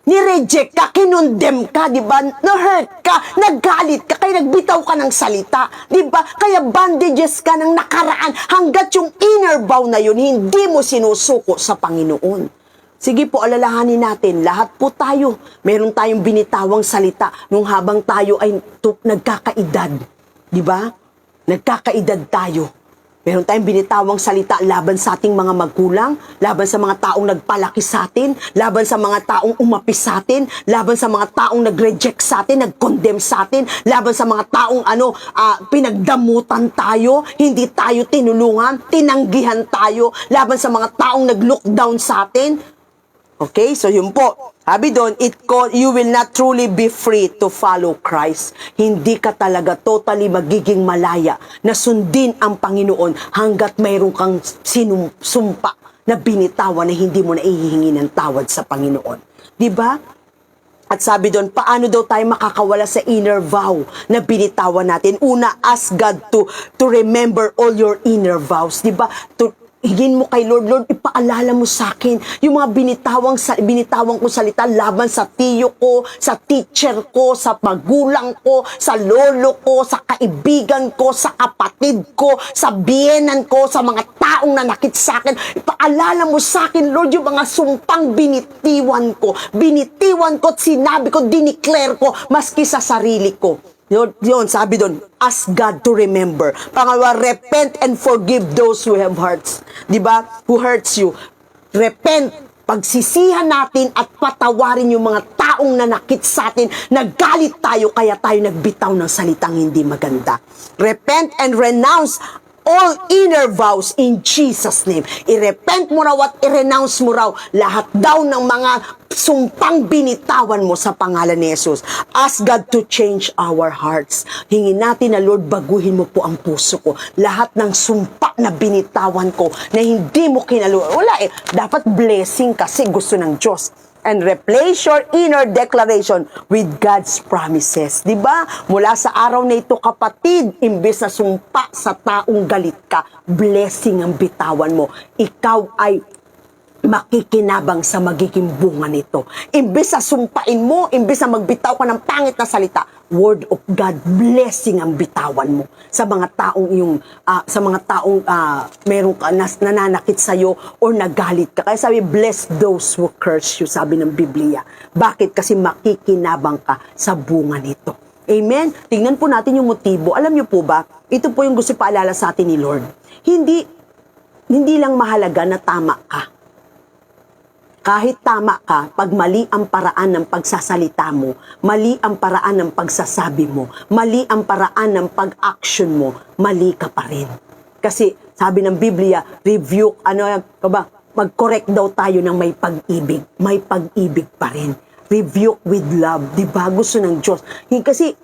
[SPEAKER 3] Ni-reject ka, kinondem ka, di ba? Na-hurt ka, nagalit ka, kaya nagbitaw ka ng salita, di ba? Kaya bandages ka ng nakaraan hanggat yung inner vow na yun, hindi mo sinusuko sa Panginoon. Sige po, alalahanin natin, lahat po tayo, meron tayong binitawang salita nung habang tayo ay nagkakaedad, di ba? Nagkakaedad tayo. Meron tayong binitawang salita laban sa ating mga magulang, laban sa mga taong nagpalaki sa atin, laban sa mga taong umapis sa atin, laban sa mga taong nag-reject sa atin, nag-condemn sa atin, laban sa mga taong pinagdamutan tayo, hindi tayo tinulungan, tinanggihan tayo, laban sa mga taong nag-look down sa atin. Okay, so yun po. Sabi doon, you will not truly be free to follow Christ. Hindi ka talaga totally magiging malaya na sundin ang Panginoon hanggat mayroon kang sumpa na binitawan na hindi mo na ihihingi ng tawad sa Panginoon. Diba? At sabi doon, paano daw tayo makakawala sa inner vow na binitawan natin? Una, ask God to remember all your inner vows. Diba? Hingin mo kay Lord, Lord, ipaalala mo sa akin yung mga binitawang ko salita laban sa tiyo ko, sa teacher ko, sa magulang ko, sa lolo ko, sa kaibigan ko, sa kapatid ko, sa biyenan ko, sa mga taong nanakit sa akin. Ipaalala mo sa akin, Lord, yung mga sumpang binitiwan ko. Binitiwan ko at sinabi ko, dineclare ko, maski sa sarili ko. Yun, sabi doon, ask God to remember. Pangalawa, repent and forgive those who have hearts. Diba? Who hurts you. Repent. Pagsisihan natin at patawarin yung mga taong nanakit sa atin, nagalit tayo, kaya tayo nagbitaw ng salitang hindi maganda. Repent and renounce all inner vows in Jesus' name. I-repent mo raw at i-renounce mo raw lahat daw ng mga sumpang binitawan mo sa pangalan ni Jesus. Ask God to change our hearts. Hingin natin na, Lord, baguhin mo po ang puso ko. Lahat ng sumpa na binitawan ko na hindi mo wala dapat blessing kasi gusto ng Diyos. And replace your inner declaration with God's promises. Diba? Mula sa araw na ito, kapatid, imbes na sumpa sa taong galit ka, blessing ang bitawan mo. Ikaw ay makikinabang sa magiging bunga nito. Imbes na sumpain mo, imbes na magbitaw ka ng pangit na salita, word of God, blessing ang bitawan mo sa mga taong meron ka nananakit sa iyo or nagalit ka. Kaya sabi, bless those who curse you, sabi ng Biblia. Bakit? Kasi makikinabang ka sa bunga nito. Amen? Tingnan po natin yung motibo. Alam niyo po ba, ito po yung gusto paalala sa atin ni Lord. Hindi lang mahalaga na tama ka. Kahit tama ka, pag mali ang paraan ng pagsasalita mo, mali ang paraan ng pagsasabi mo, mali ang paraan ng pag-action mo, mali ka pa rin. Kasi sabi ng Biblia, mag-correct daw tayo ng may pag-ibig. May pag-ibig pa rin. Rebuke with love. Diba? Gusto ng Diyos. Kasi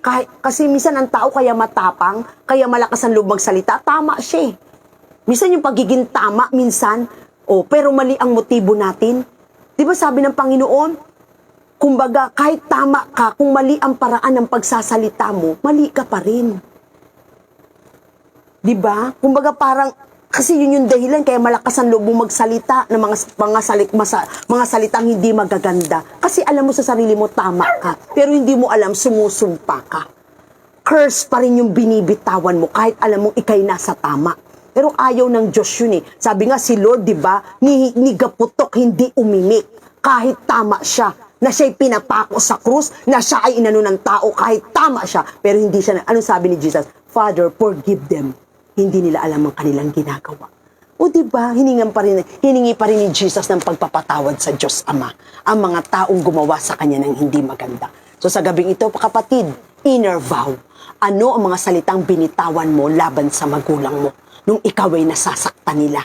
[SPEAKER 3] minsan ang tao kaya matapang, kaya malakas ang loob magsalita, tama siya. Minsan yung pagiging tama, minsan,
[SPEAKER 2] O, pero mali ang motibo natin. Di ba sabi ng Panginoon, kumbaga, kahit tama ka, kung mali ang paraan ng pagsasalita mo, mali ka pa rin. Di ba? Kumbaga parang, kasi yun yung dahilan kaya malakas ang loob mong magsalita ng mga salitang hindi magaganda. Kasi alam mo sa sarili mo, tama ka. Pero hindi mo alam, sumusumpa ka. Curse pa rin yung binibitawan mo kahit alam mong ikay nasa tama. Pero ayaw ng Diyos yun eh. Sabi nga si Lord, di ba, ni gaputok hindi umimik. Kahit tama siya, na siya'y pinapako sa krus, na siya ay inano ng tao kahit tama siya. Pero hindi siya, anong sabi ni Jesus? Father, forgive them. Hindi nila alam ang kanilang ginagawa. O di ba, hiningi pa rin ni Jesus ng pagpapatawad sa Diyos Ama ang mga taong gumawa sa kanya ng hindi maganda. So sa gabing ito, kapatid, inner vow. Ano ang mga salitang binitawan mo laban sa magulang mo nung ikaw ay nasasaktan nila?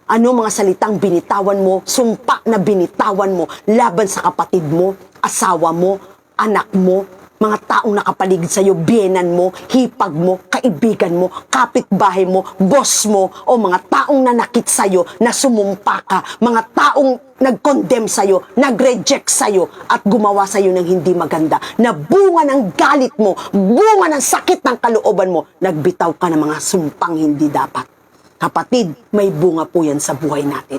[SPEAKER 2] Ano mga salitang binitawan mo, sumpa na binitawan mo laban sa kapatid mo, asawa mo, anak mo, mga taong nakapaligid sa iyo, biyenan mo, hipag mo, kaibigan mo, kapitbahay mo, boss mo, o mga taong nanakit sa iyo, na sumumpa ka, mga taong nag-condemn sa iyo, nag-reject sa iyo, at gumawa sa iyo ng hindi maganda, na bunga ng galit mo, bunga ng sakit ng kalooban mo, nagbitaw ka ng mga sumpang hindi dapat. Kapatid, may bunga po yan sa buhay natin.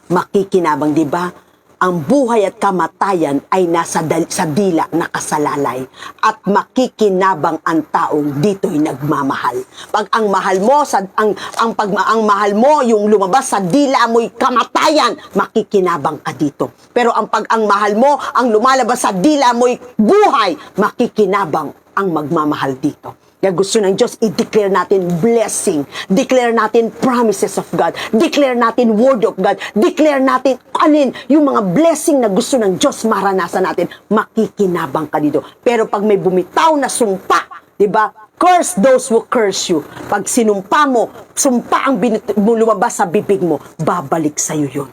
[SPEAKER 2] Makikinabang, di ba? Ang buhay at kamatayan ay nasa sa dila nakasalalay at makikinabang ang taong dito'y nagmamahal. Pag ang mahal mo ang mahal mo yung lumabas sa dila mo'y kamatayan, makikinabang ka dito. Pero pag ang mahal mo ang lumalabas sa dila mo'y buhay, makikinabang ang magmamahal dito. Kaya gusto ng Diyos, i-declare natin blessing, declare natin promises of God, declare natin word of God, declare natin yung mga blessing na gusto ng Diyos maranasan natin, makikinabang ka dito. Pero pag may bumitaw na sumpa, di ba? Curse those who curse you. Pag sinumpa mo, sumpa ang lumabas sa bibig mo, babalik sa'yo yun.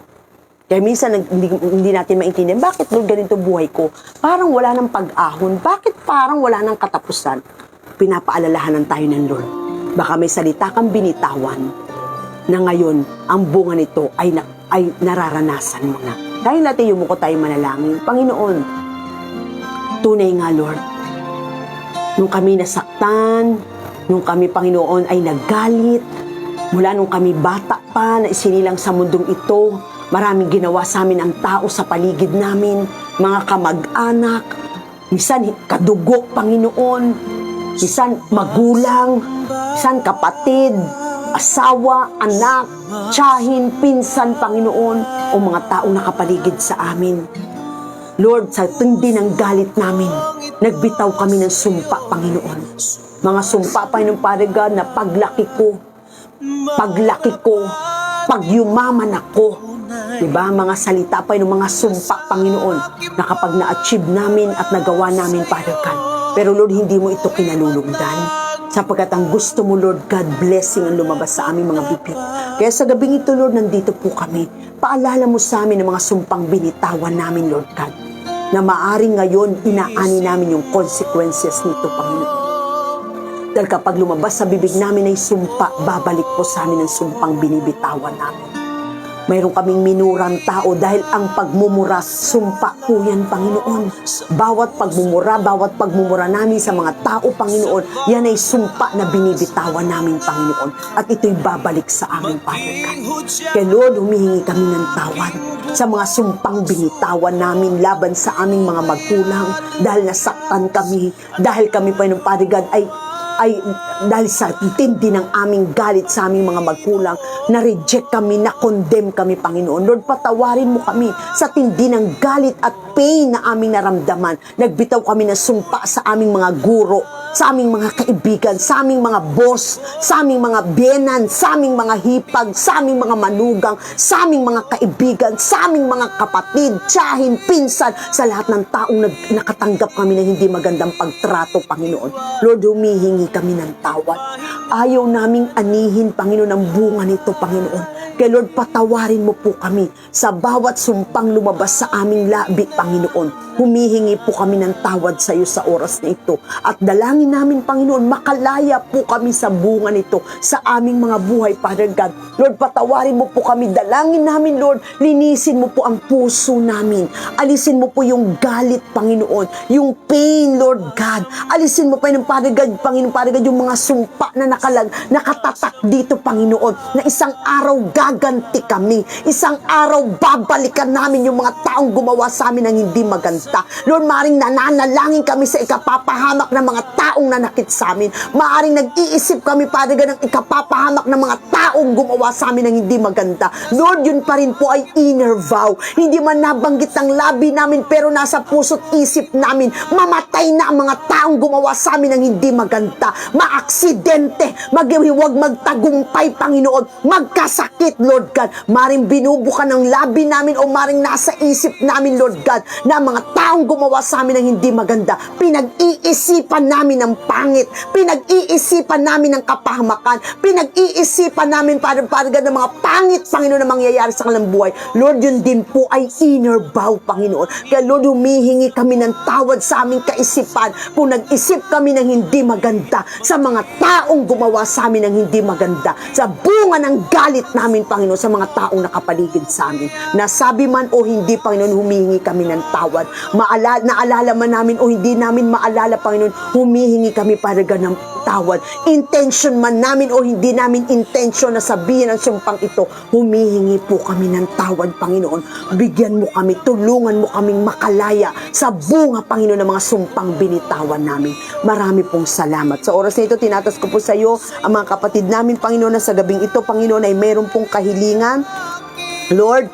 [SPEAKER 2] Kaya minsan hindi natin maintindihan, bakit Lord ganito buhay ko? Parang wala ng pag-ahon. Bakit parang wala ng katapusan? Pinapaalalahanan tayo ng Lord. Baka may salita kang binitawan na ngayon, ang bunga nito ay nararanasan mo na. Dahil natin yumuko tayo manalangin. Panginoon, tunay nga Lord, nung kami nasaktan, nung kami Panginoon ay naggalit, mula nung kami bata pa na isinilang sa mundong ito, maraming ginawa sa amin ang tao sa paligid namin, mga kamag-anak, minsan kadugo, Panginoon, minsan magulang, minsan kapatid, asawa, anak, tiyahin, pinsan, Panginoon, o mga taong nakapaligid sa amin. Lord, sa tindi ng galit namin, nagbitaw kami ng sumpa, Panginoon. Mga sumpa, Panginoon, Father God, na paglaki ko, pagyumaman ako, diba? Mga salita pa yung mga sumpa, Panginoon, na kapag na-achieve namin at nagawa namin, Father God. Pero Lord, hindi mo ito kinalulugdan. Sapagkat ang gusto mo, Lord God, blessing ang lumabas sa aming mga bibig. Kaya sa gabing ito, Lord, nandito po kami. Paalala mo sa amin ang mga sumpang binitawan namin, Lord God, na maaring ngayon inaani namin yung consequences nito, Panginoon. Dahil kapag lumabas sa bibig namin ay sumpa, babalik po sa amin ang sumpang binibitawan namin. Mayroon kaming minurang tao dahil ang pagmumura, sumpa po yan, Panginoon. Bawat pagmumura namin sa mga tao, Panginoon, yan ay sumpa na binibitawan namin, Panginoon. At ito'y babalik sa amin, Father God. Kaya Lord, humihingi kami ng tawad sa mga sumpang binitawan namin laban sa aming mga magulang dahil nasaktan kami, dahil kami, Panginoon, Father God, ay dahil sa tindi ng aming galit sa aming mga magulang, na-reject kami, na-condemn kami, Panginoon. Lord, patawarin mo kami sa tindi ng galit at pain na aming naramdaman. Nagbitaw kami ng sumpa sa aming mga guro, sa aming mga kaibigan, sa aming mga boss, sa aming mga biyenan, sa aming mga hipag, sa aming mga manugang, sa aming mga kaibigan, sa aming mga kapatid, tiyahin, pinsan, sa lahat ng taong nakatanggap kami ng hindi magandang pagtrato, Panginoon. Lord, humihingi kami ng tawad. Ayaw naming anihin, Panginoon, ang bunga nito, Panginoon. Kaya Lord, patawarin mo po kami sa bawat sumpang lumabas sa aming labi, Panginoon. Humihingi po kami ng tawad sa iyo sa oras na ito. At dalangin namin, Panginoon, makalaya po kami sa bunga nito sa aming mga buhay, Father God. Lord, patawarin mo po kami. Dalangin namin, Lord, linisin mo po ang puso namin. Alisin mo po yung galit, Panginoon. Yung pain, Lord God. Alisin mo pa yung Father God, Panginoon, Father God, yung mga sumpa na nakatatak dito, Panginoon, na isang araw gaganti kami. Isang araw babalikan namin yung mga taong gumawa sa amin ng hindi maganda. Lord, maaaring nananalangin kami sa ikapapahamak ng mga taong nanakit sa amin. Maaaring nag-iisip kami, Father God, ng ikapapahamak ng mga taong gumawa sa amin ng hindi maganda. Lord, yun pa rin po ay inner vow. Hindi man nabanggit ng labi namin, pero nasa puso't isip namin, mamatay na ang mga taong gumawa sa amin ng hindi maganda. Maaksidente, huwag magtagumpay, Panginoon, magkasakit, Lord God. Maaaring binubukan ng labi namin o maaaring nasa isip namin, Lord God, na mga taong gumawa sa amin ng hindi maganda. Pinag-iisipan namin ng pangit. Pinag-iisipan namin ng kapahamakan. Pinag-iisipan namin, Father God, ng mga pangit, Panginoon, na mangyayari sa kanilang buhay. Lord, yun din po ay inner vow, Panginoon. Kaya Lord, humihingi kami ng tawad sa aming kaisipan kung nag-isip kami ng hindi maganda sa mga taong gumawa sa amin ng hindi maganda. Sa bunga ng galit namin, Panginoon, sa mga taong nakapaligid sa amin. Nasabi man o hindi, Panginoon, humihingi kami ng tawad. Naalala man namin o hindi namin maalala, Panginoon, humihingi kami, Father God, ng tawad. Intention man namin o hindi namin intention na sabihin ang sumpang ito, humihingi po kami ng tawad, Panginoon. Bigyan mo kami, tulungan mo kaming makalaya sa bunga, Panginoon, ng mga sumpang binitawan namin. Marami pong salamat. Sa oras na ito, tinatas ko po sa iyo ang mga kapatid namin, Panginoon, na sa gabing ito, Panginoon, ay mayroon pong kahilingan. Lord,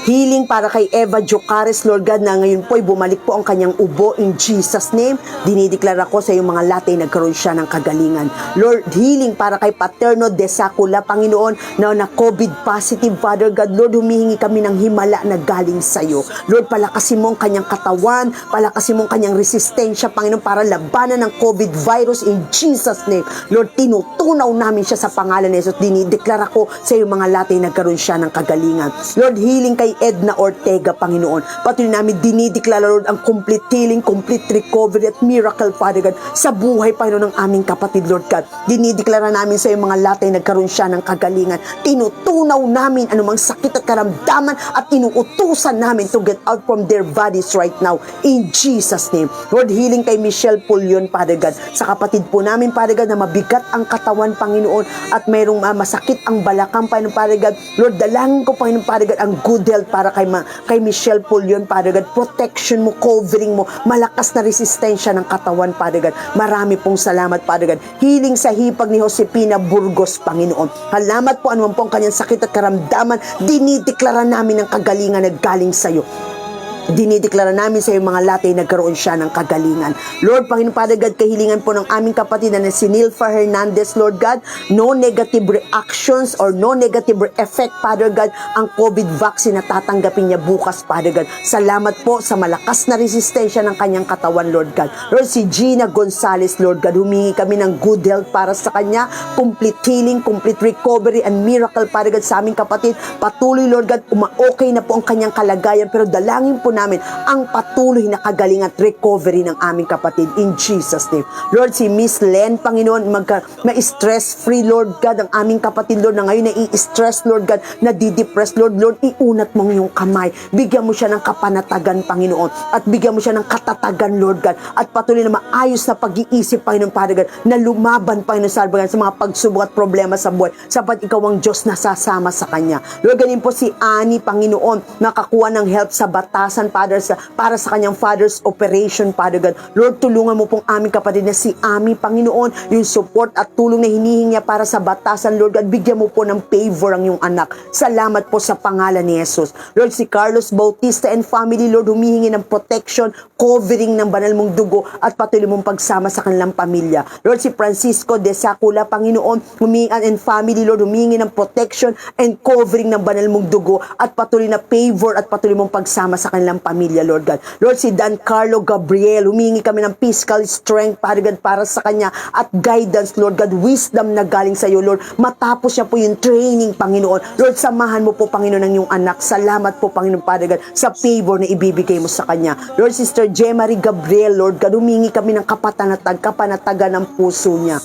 [SPEAKER 2] healing para kay Eva Jocares, Lord God, na ngayon po ay bumalik po ang kanyang ubo in Jesus' name. Dinideklara ko sa iyong mga latay, nagkaroon siya ng kagalingan. Lord, healing para kay Paterno de Sacula, Panginoon, na COVID positive, Father God. Lord, humihingi kami ng himala na galing sa iyo. Lord, palakasin mo ang kanyang katawan, palakasin mo ang kanyang resistensya, Panginoon, para labanan ng COVID virus in Jesus' name. Lord, tinutunaw namin siya sa pangalan ni Jesus. Dinideklara ko sa iyong mga latay, nagkaroon siya ng kagalingan. Lord, healing kay Edna Ortega, Panginoon. Patuloy namin dinideklara, Lord, ang complete healing, complete recovery at miracle, Father God, sa buhay, Panginoon, ng aming kapatid, Lord God. Dinideklara namin sa iyong mga latay, nagkaroon siya ng kagalingan. Tinutunaw namin anumang sakit at karamdaman at inuutusan namin to get out from their bodies right now in Jesus' name. Lord, healing kay Michelle Pulion, Father God, sa kapatid po namin, Father God, na mabigat ang katawan, Panginoon, at mayroong masakit ang balakang, Panginoon, Father God. Lord, dalangin ko, Panginoon, Father God, ang good health para kay Michelle Pulion, Father God. Protection mo, covering mo, malakas na resistensya ng katawan, Father God. Marami pong salamat, Father God. Healing sa hipag ni Josepina Burgos, Panginoon. Salamat po, anuman po ang kanyang sakit at karamdaman, dinideklara namin ang kagalingan na galing sa iyo. Dinideklara namin sa iyong mga latay, nagkaroon siya ng kagalingan. Lord, Panginoon, Father God, kahilingan po ng aming kapatid na si Nilfa Hernandez, Lord God, no negative reactions or no negative effect, Father God, ang COVID vaccine na tatanggapin niya bukas, Father God. Salamat po sa malakas na resistensya ng kanyang katawan, Lord God. Lord, si Gina Gonzalez, Lord God, humingi kami ng good health para sa kanya, complete healing, complete recovery, and miracle, Father God, sa aming kapatid. Patuloy, Lord God, okay na po ang kanyang kalagayan, pero dalangin po namin ang patuloy na kagaling at recovery ng aming kapatid in Jesus' name. Lord, si Miss Len, Panginoon, ma-stress-free, Lord God, ang aming kapatid, Lord, na ngayon na-i-stress, Lord God, nadidepress, Lord, iunat mong iyong kamay. Bigyan mo siya ng kapanatagan, Panginoon, at bigyan mo siya ng katatagan, Lord God, at patuloy na maayos na pag-iisip, Panginoon, Father God, na lumaban, Panginoon, sa mga pagsubok at problema sa buhay, sapat ikaw ang Diyos na sasama sa kanya. Lord, ganin po si Annie, Panginoon, nakakuha ng help sa batasan, Father, para sa kanyang father's operation, Father God. Lord, tulungan mo pong aming kapatid na si Ami, Panginoon, yung support at tulong na hinihingi niya para sa batasan, Lord God. Bigyan mo po ng favor ang iyong anak. Salamat po sa pangalan ni Jesus. Lord, si Carlos Bautista and family, Lord, humihingi ng protection, covering ng banal mong dugo at patuloy mong pagsama sa kanilang pamilya. Lord, si Francisco de Sacula, Panginoon, humihingi and family, Lord, humihingi ng protection and covering ng banal mong dugo at patuloy na favor at patuloy mong pagsama sa kanilang kanilang pamilya, Lord God. Lord, si Dan Carlo Gabriel, humingi kami ng physical strength, Father God, para sa kanya at guidance, Lord God, wisdom na galing sa iyo, Lord. Matapos niya po yung training, Panginoon. Lord, samahan mo po, Panginoon, ng iyong anak. Salamat po, Panginoon, Father God, sa favor na ibibigay mo sa kanya. Lord, Sister Jemary Gabriel, Lord God, humingi kami ng kapanatagan ng puso niya.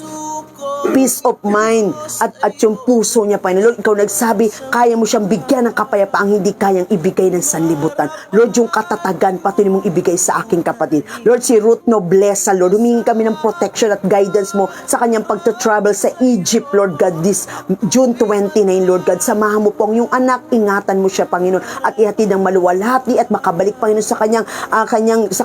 [SPEAKER 2] Peace of mind at yung puso niya, Panginoon. Lord, ikaw nagsabi, kaya mo siyang bigyan ng kapayapaang hindi kayang ibigay ng sanlibutan. Lord, yung katatagan, patuloy mong ibigay sa aking kapatid. Lord, si Ruth Noblesa, Lord, humingi kami ng protection at guidance mo sa kanyang pagta-travel sa Egypt, Lord God, this June 29, Lord God. Samahan mo po ang iyong anak, ingatan mo siya, Panginoon, at ihatid ng maluwalhati at makabalik, Panginoon, sa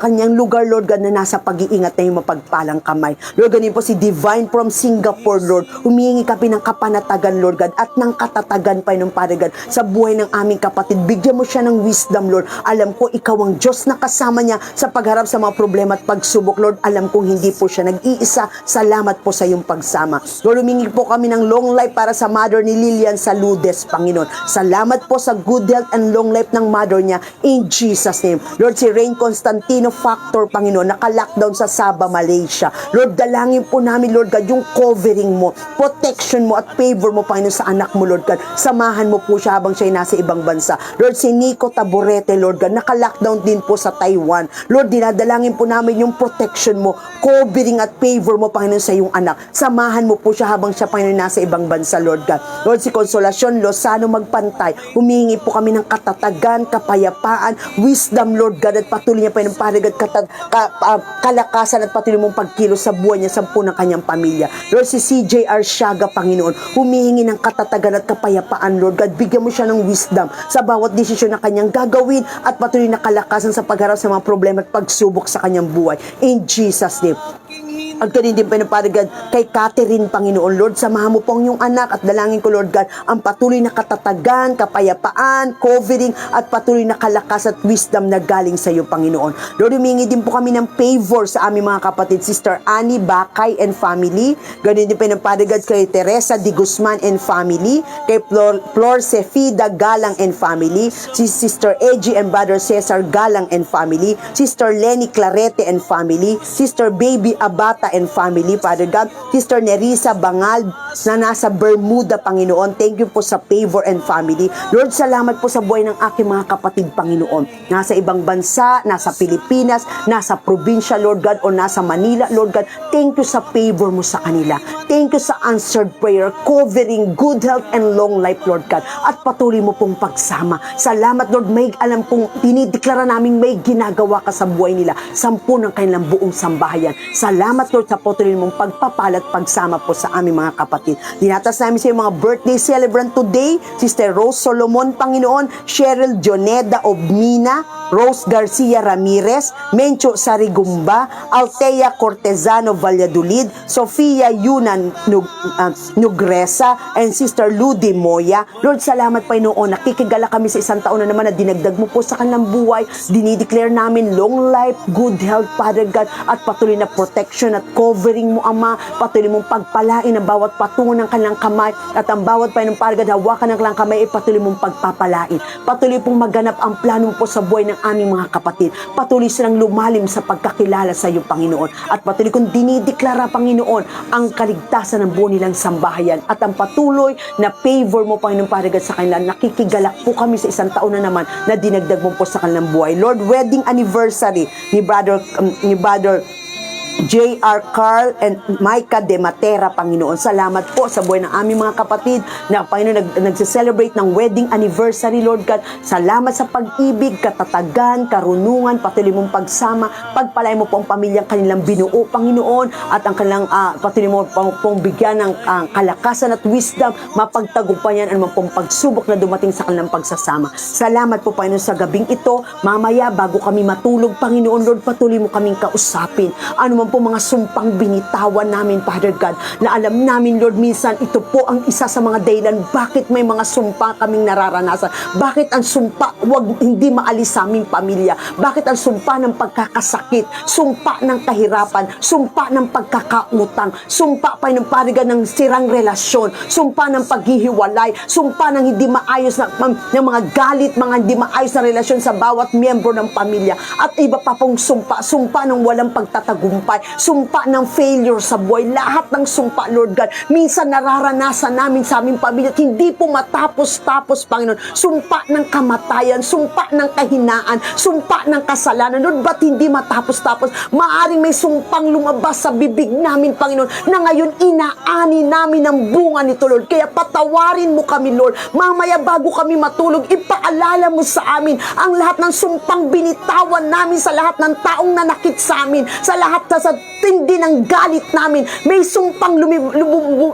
[SPEAKER 2] kanyang lugar, Lord God, na nasa pag-iingat na yung mapagpalang kamay. Lord, ganun po si Divine from Singapore, Lord, humihingi kami ng kapanatagan, Lord God, at ng katatagan, Panginoon, Father God, sa buhay ng aming kapatid. Bigyan mo siya ng wisdom, Lord. Alam ko, ikaw ang Diyos na kasama niya sa pagharap sa mga problema at pagsubok, Lord. Alam kong hindi po siya nag-iisa. Salamat po sa iyong pagsama. Lord, humingi po kami ng long life para sa mother ni Lilian Saludes, Panginoon. Salamat po sa good health and long life ng mother niya, in Jesus' name. Lord, si Rain Constantino Factor, Panginoon, naka-lockdown sa Sabah, Malaysia. Lord, dalangin po namin, Lord God, yung covering mo, protection mo at favor mo, Panginoon, sa anak mo, Lord God. Samahan mo po siya habang siya ay nasa ibang bansa. Lord, si Nico Taborete, Lord God, naka-lockdown din po sa Taiwan. Lord, dinadalangin po namin yung protection mo, covering at favor mo, Panginoon, sa iyong anak. Samahan mo po siya habang siya, Panginoon, nasa ibang bansa, Lord God. Lord, si Consolacion Lozano Magpantay, humingi po kami ng katatagan, kapayapaan, wisdom, Lord God, at patuloy niya, Panginoon, parigad kalakasan at patuloy mong pagkilos sa buhay niya, sa ng kanyang pamilya. Lord, si CJR Siaga, Panginoon, humihingi ng katatagan at kapayapaan, Lord God. Bigyan mo siya ng wisdom sa bawat desisyon na kanyang gagawin at patuloy na kalakasan sa pagharap sa mga problema at pagsubok sa kanyang buhay. In Jesus' name. At ganun din, Panginoon, kay Catherine, Panginoon, Lord, samahan mo po ang iyong anak at dalangin ko, Lord God, ang patuloy na katatagan, kapayapaan, covering, at patuloy na kalakas at wisdom na galing sa iyo, Panginoon. Lord, humingi din po kami ng favor sa aming mga kapatid, Sister Annie Bakay and family. Ganun din, Panginoon, kay Teresa Di Guzman and family, kay Flor Sefida Galang and family, si Sister Edgy and Brother Cesar Galang and family, Sister Lenny Clarete and family, Sister Baby Abata and family, Father God, Sister Nerissa Bangal na nasa Bermuda, Panginoon. Thank you po sa favor and family. Lord, salamat po sa buhay ng aking mga kapatid, Panginoon. Nasa ibang bansa, nasa Pilipinas, nasa probinsya, Lord God, o nasa Manila, Lord God. Thank you sa favor mo sa kanila. Thank you sa answered prayer, covering good health and long life, Lord God. At patuloy mo pong pagsama. Salamat, Lord, may alam pong dinideklara namin may ginagawa ka sa buhay nila. 10 ng kanilang buong sambahayan. Salamat, Lord, sa patuloy mong pagpapalat pagsama po sa aming mga kapatid. Dinatas namin sa iyo mga birthday celebrant today, Sister Rose Solomon, Panginoon, Cheryl Joneda Obmina, Rose Garcia Ramirez, Mencho Sarigumba, Altea Cortezano Valladolid, Sofia Yunan Nugresa, and Sister Ludi Moya. Lord, salamat, Panginoon. Nakikigala kami sa isang taon na naman na dinagdag mo po sa kanilang buhay. Dinideclare namin long life, good health, Father God, at patuloy na protection at covering mo, Ama. Patuloy mong pagpalain ang bawat patungo ng kanilang kamay at ang bawat Panginoon, Father God, hawakan ng kanilang kamay ay patuloy mong pagpapalain. Patuloy pong maganap ang plano po sa buhay ng aming mga kapatid. Patuloy silang lumalim sa pagkakilala sa iyo, Panginoon. At patuloy kong dinideklara, Panginoon, ang kaligtasan ng buong nilang sambahayan at ang patuloy na favor mo, Panginoon, Panginoon, sa kanila. Nakikigalak po kami sa isang taon na naman na dinagdag mo po sa kanilang buhay. Lord, wedding anniversary ni Brother J.R. Carl and Micah de Matera, Panginoon. Salamat po sa buhay ng aming mga kapatid na, Panginoon, nagse-celebrate ng wedding anniversary, Lord God. Salamat sa pag-ibig, katatagan, karunungan, patuloy mong pagsama. Pagpalay mo po ang pamilyang kanilang binuo, Panginoon, at ang kanilang patuloy mo pong bigyan ng kalakasan at wisdom, mapagtagumpayan ang mga pong pagsubok na dumating sa kanilang pagsasama. Salamat po, Panginoon, sa gabing ito. Mamaya, bago kami matulog, Panginoon, Lord, patuloy mo kaming kausapin. Ano man man po mga sumpang binitawan namin, Father God, na alam namin, Lord, minsan ito po ang isa sa mga dahilan bakit may mga sumpa kaming nararanasan. Bakit ang sumpa hindi maalis sa aming pamilya? Bakit ang sumpa ng pagkakasakit, sumpa ng kahirapan, sumpa ng pagkakautang, sumpa pa ng parigan ng sirang relasyon, sumpa ng paghihiwalay, sumpa ng hindi maayos ng mga galit, mga hindi maayos na relasyon sa bawat miyembro ng pamilya, at iba pa pong sumpa ng walang pagtatagumpay, sumpa ng failure sa buhay, lahat ng sumpa, Lord God, minsan nararanasan namin sa aming pamilya at hindi po matapos-tapos, Panginoon. Sumpa ng kamatayan, sumpa ng kahinaan, sumpa ng kasalanan, Lord, ba't hindi matapos-tapos? Maaring may sumpang lumabas sa bibig namin, Panginoon, na ngayon inaani namin ang bunga nito, Lord. Kaya patawarin mo kami, Lord. Mamaya bago kami matulog, ipaalala mo sa amin ang lahat ng sumpang binitawan namin sa lahat ng taong nanakit sa amin, sa lahat sa tindi ng galit namin. May sumpang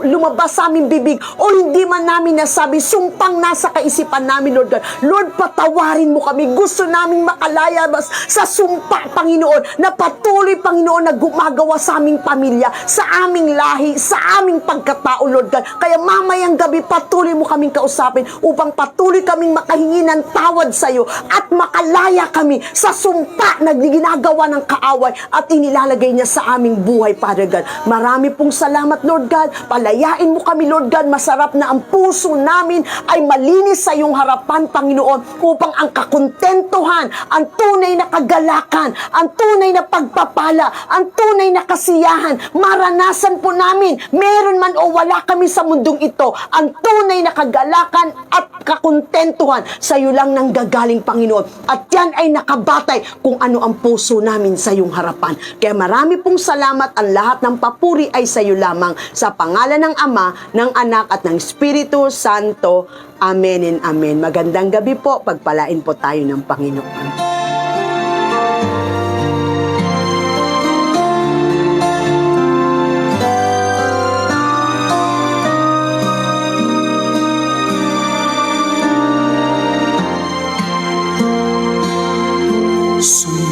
[SPEAKER 2] lumabas sa aming bibig o hindi man namin nasabi, sumpang nasa kaisipan namin, Lord God. Lord, patawarin mo kami. Gusto naming makalaya sa sumpa, Panginoon, na patuloy, Panginoon, na gumagawa sa aming pamilya, sa aming lahi, sa aming pagkatao, Lord God. Kaya mamayang gabi, patuloy mo kaming kausapin upang patuloy kaming makahingi ng tawad sa iyo at makalaya kami sa sumpa na ginagawa ng kaaway at inilalagay niya sa aming buhay, Father God. Marami pong salamat, Lord God. Palayain mo kami, Lord God. Masarap na ang puso namin ay malinis sa iyong harapan, Panginoon, upang ang kakontentuhan, ang tunay na kagalakan, ang tunay na pagpapala, ang tunay na kasiyahan, maranasan po namin, meron man o wala kami sa mundong ito, ang tunay na kagalakan at kakontentuhan sa iyo lang nanggagaling, Panginoon. At yan ay nakabatay kung ano ang puso namin sa iyong harapan. Kaya marami pong salamat. Ang lahat ng papuri ay sa iyo lamang. Sa pangalan ng Ama, ng Anak at ng Espiritu Santo. Amen and amen. Magandang gabi po. Pagpalain po tayo ng Panginoon.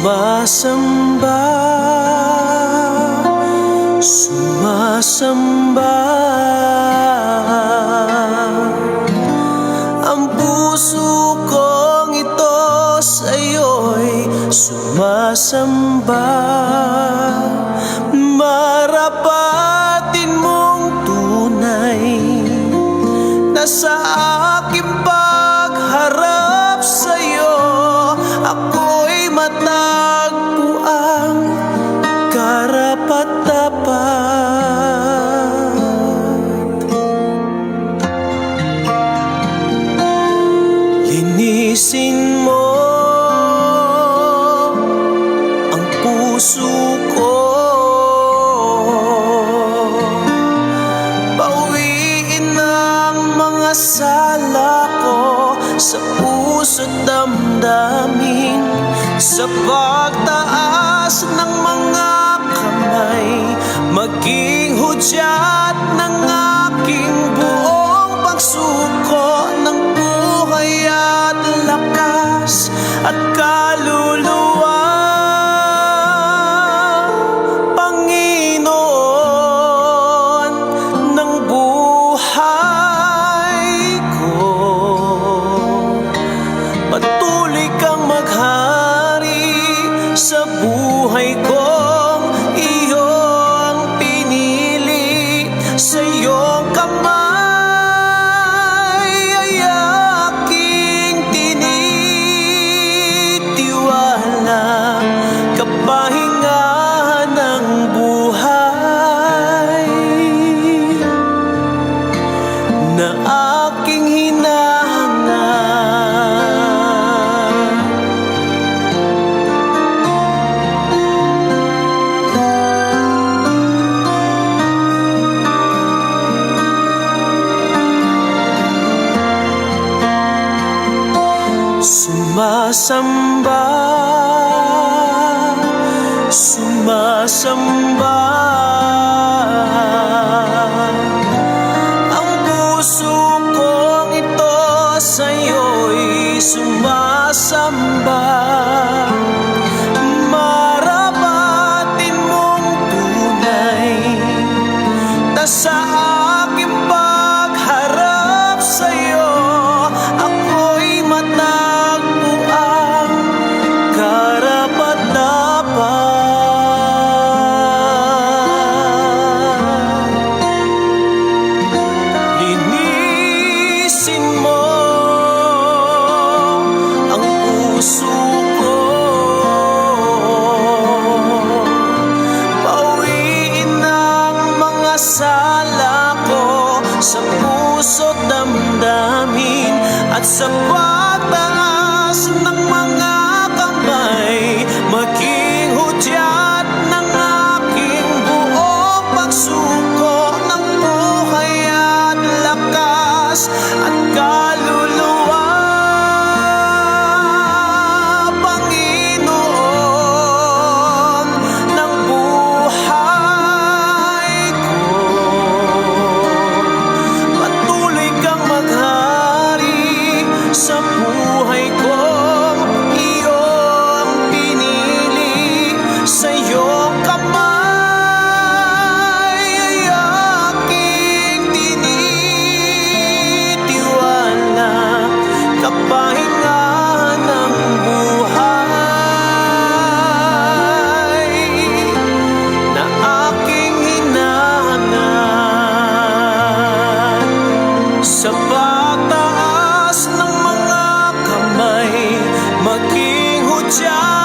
[SPEAKER 1] Sumasamba, sumasamba, ang puso kong ito sa'yo'y sumasamba. Marapatin mong tunay na sa aking pagharap sa'yo, ako'y matagpo ang karapat-dapat. Linisin mo ang puso ko, bawiin ang mga sala ko sa puso't damdamin, sa pagtaas ng mga kamay, maging hudyat ng aking buong pagsuko ng buhay at lakas at kaluluwa. Panginoon ng buhay ko, patuloy kang maghari sa buhay kong iyong pinili. Sa iyong kamay ay aking tinitiwala, kapahingahan ng buhay na aking hinahanap. Sumasamba, sumasamba, ang puso kong ito sa'yo'y sumasamba. Marapatin mong sa pagtaas ng mga kamay, maging hudyat ng aking buong pagsuko ng buhay at lakas at kaluluwa. Panginoon ng buhay ko, patuloy kang maghari sa buhay ko. Iyong pinili, sa iyong kamay ay aking tinitiwala. Kapahinga ng buhay na aking hinangan, sa pataas ng mga kamay, maging hudyat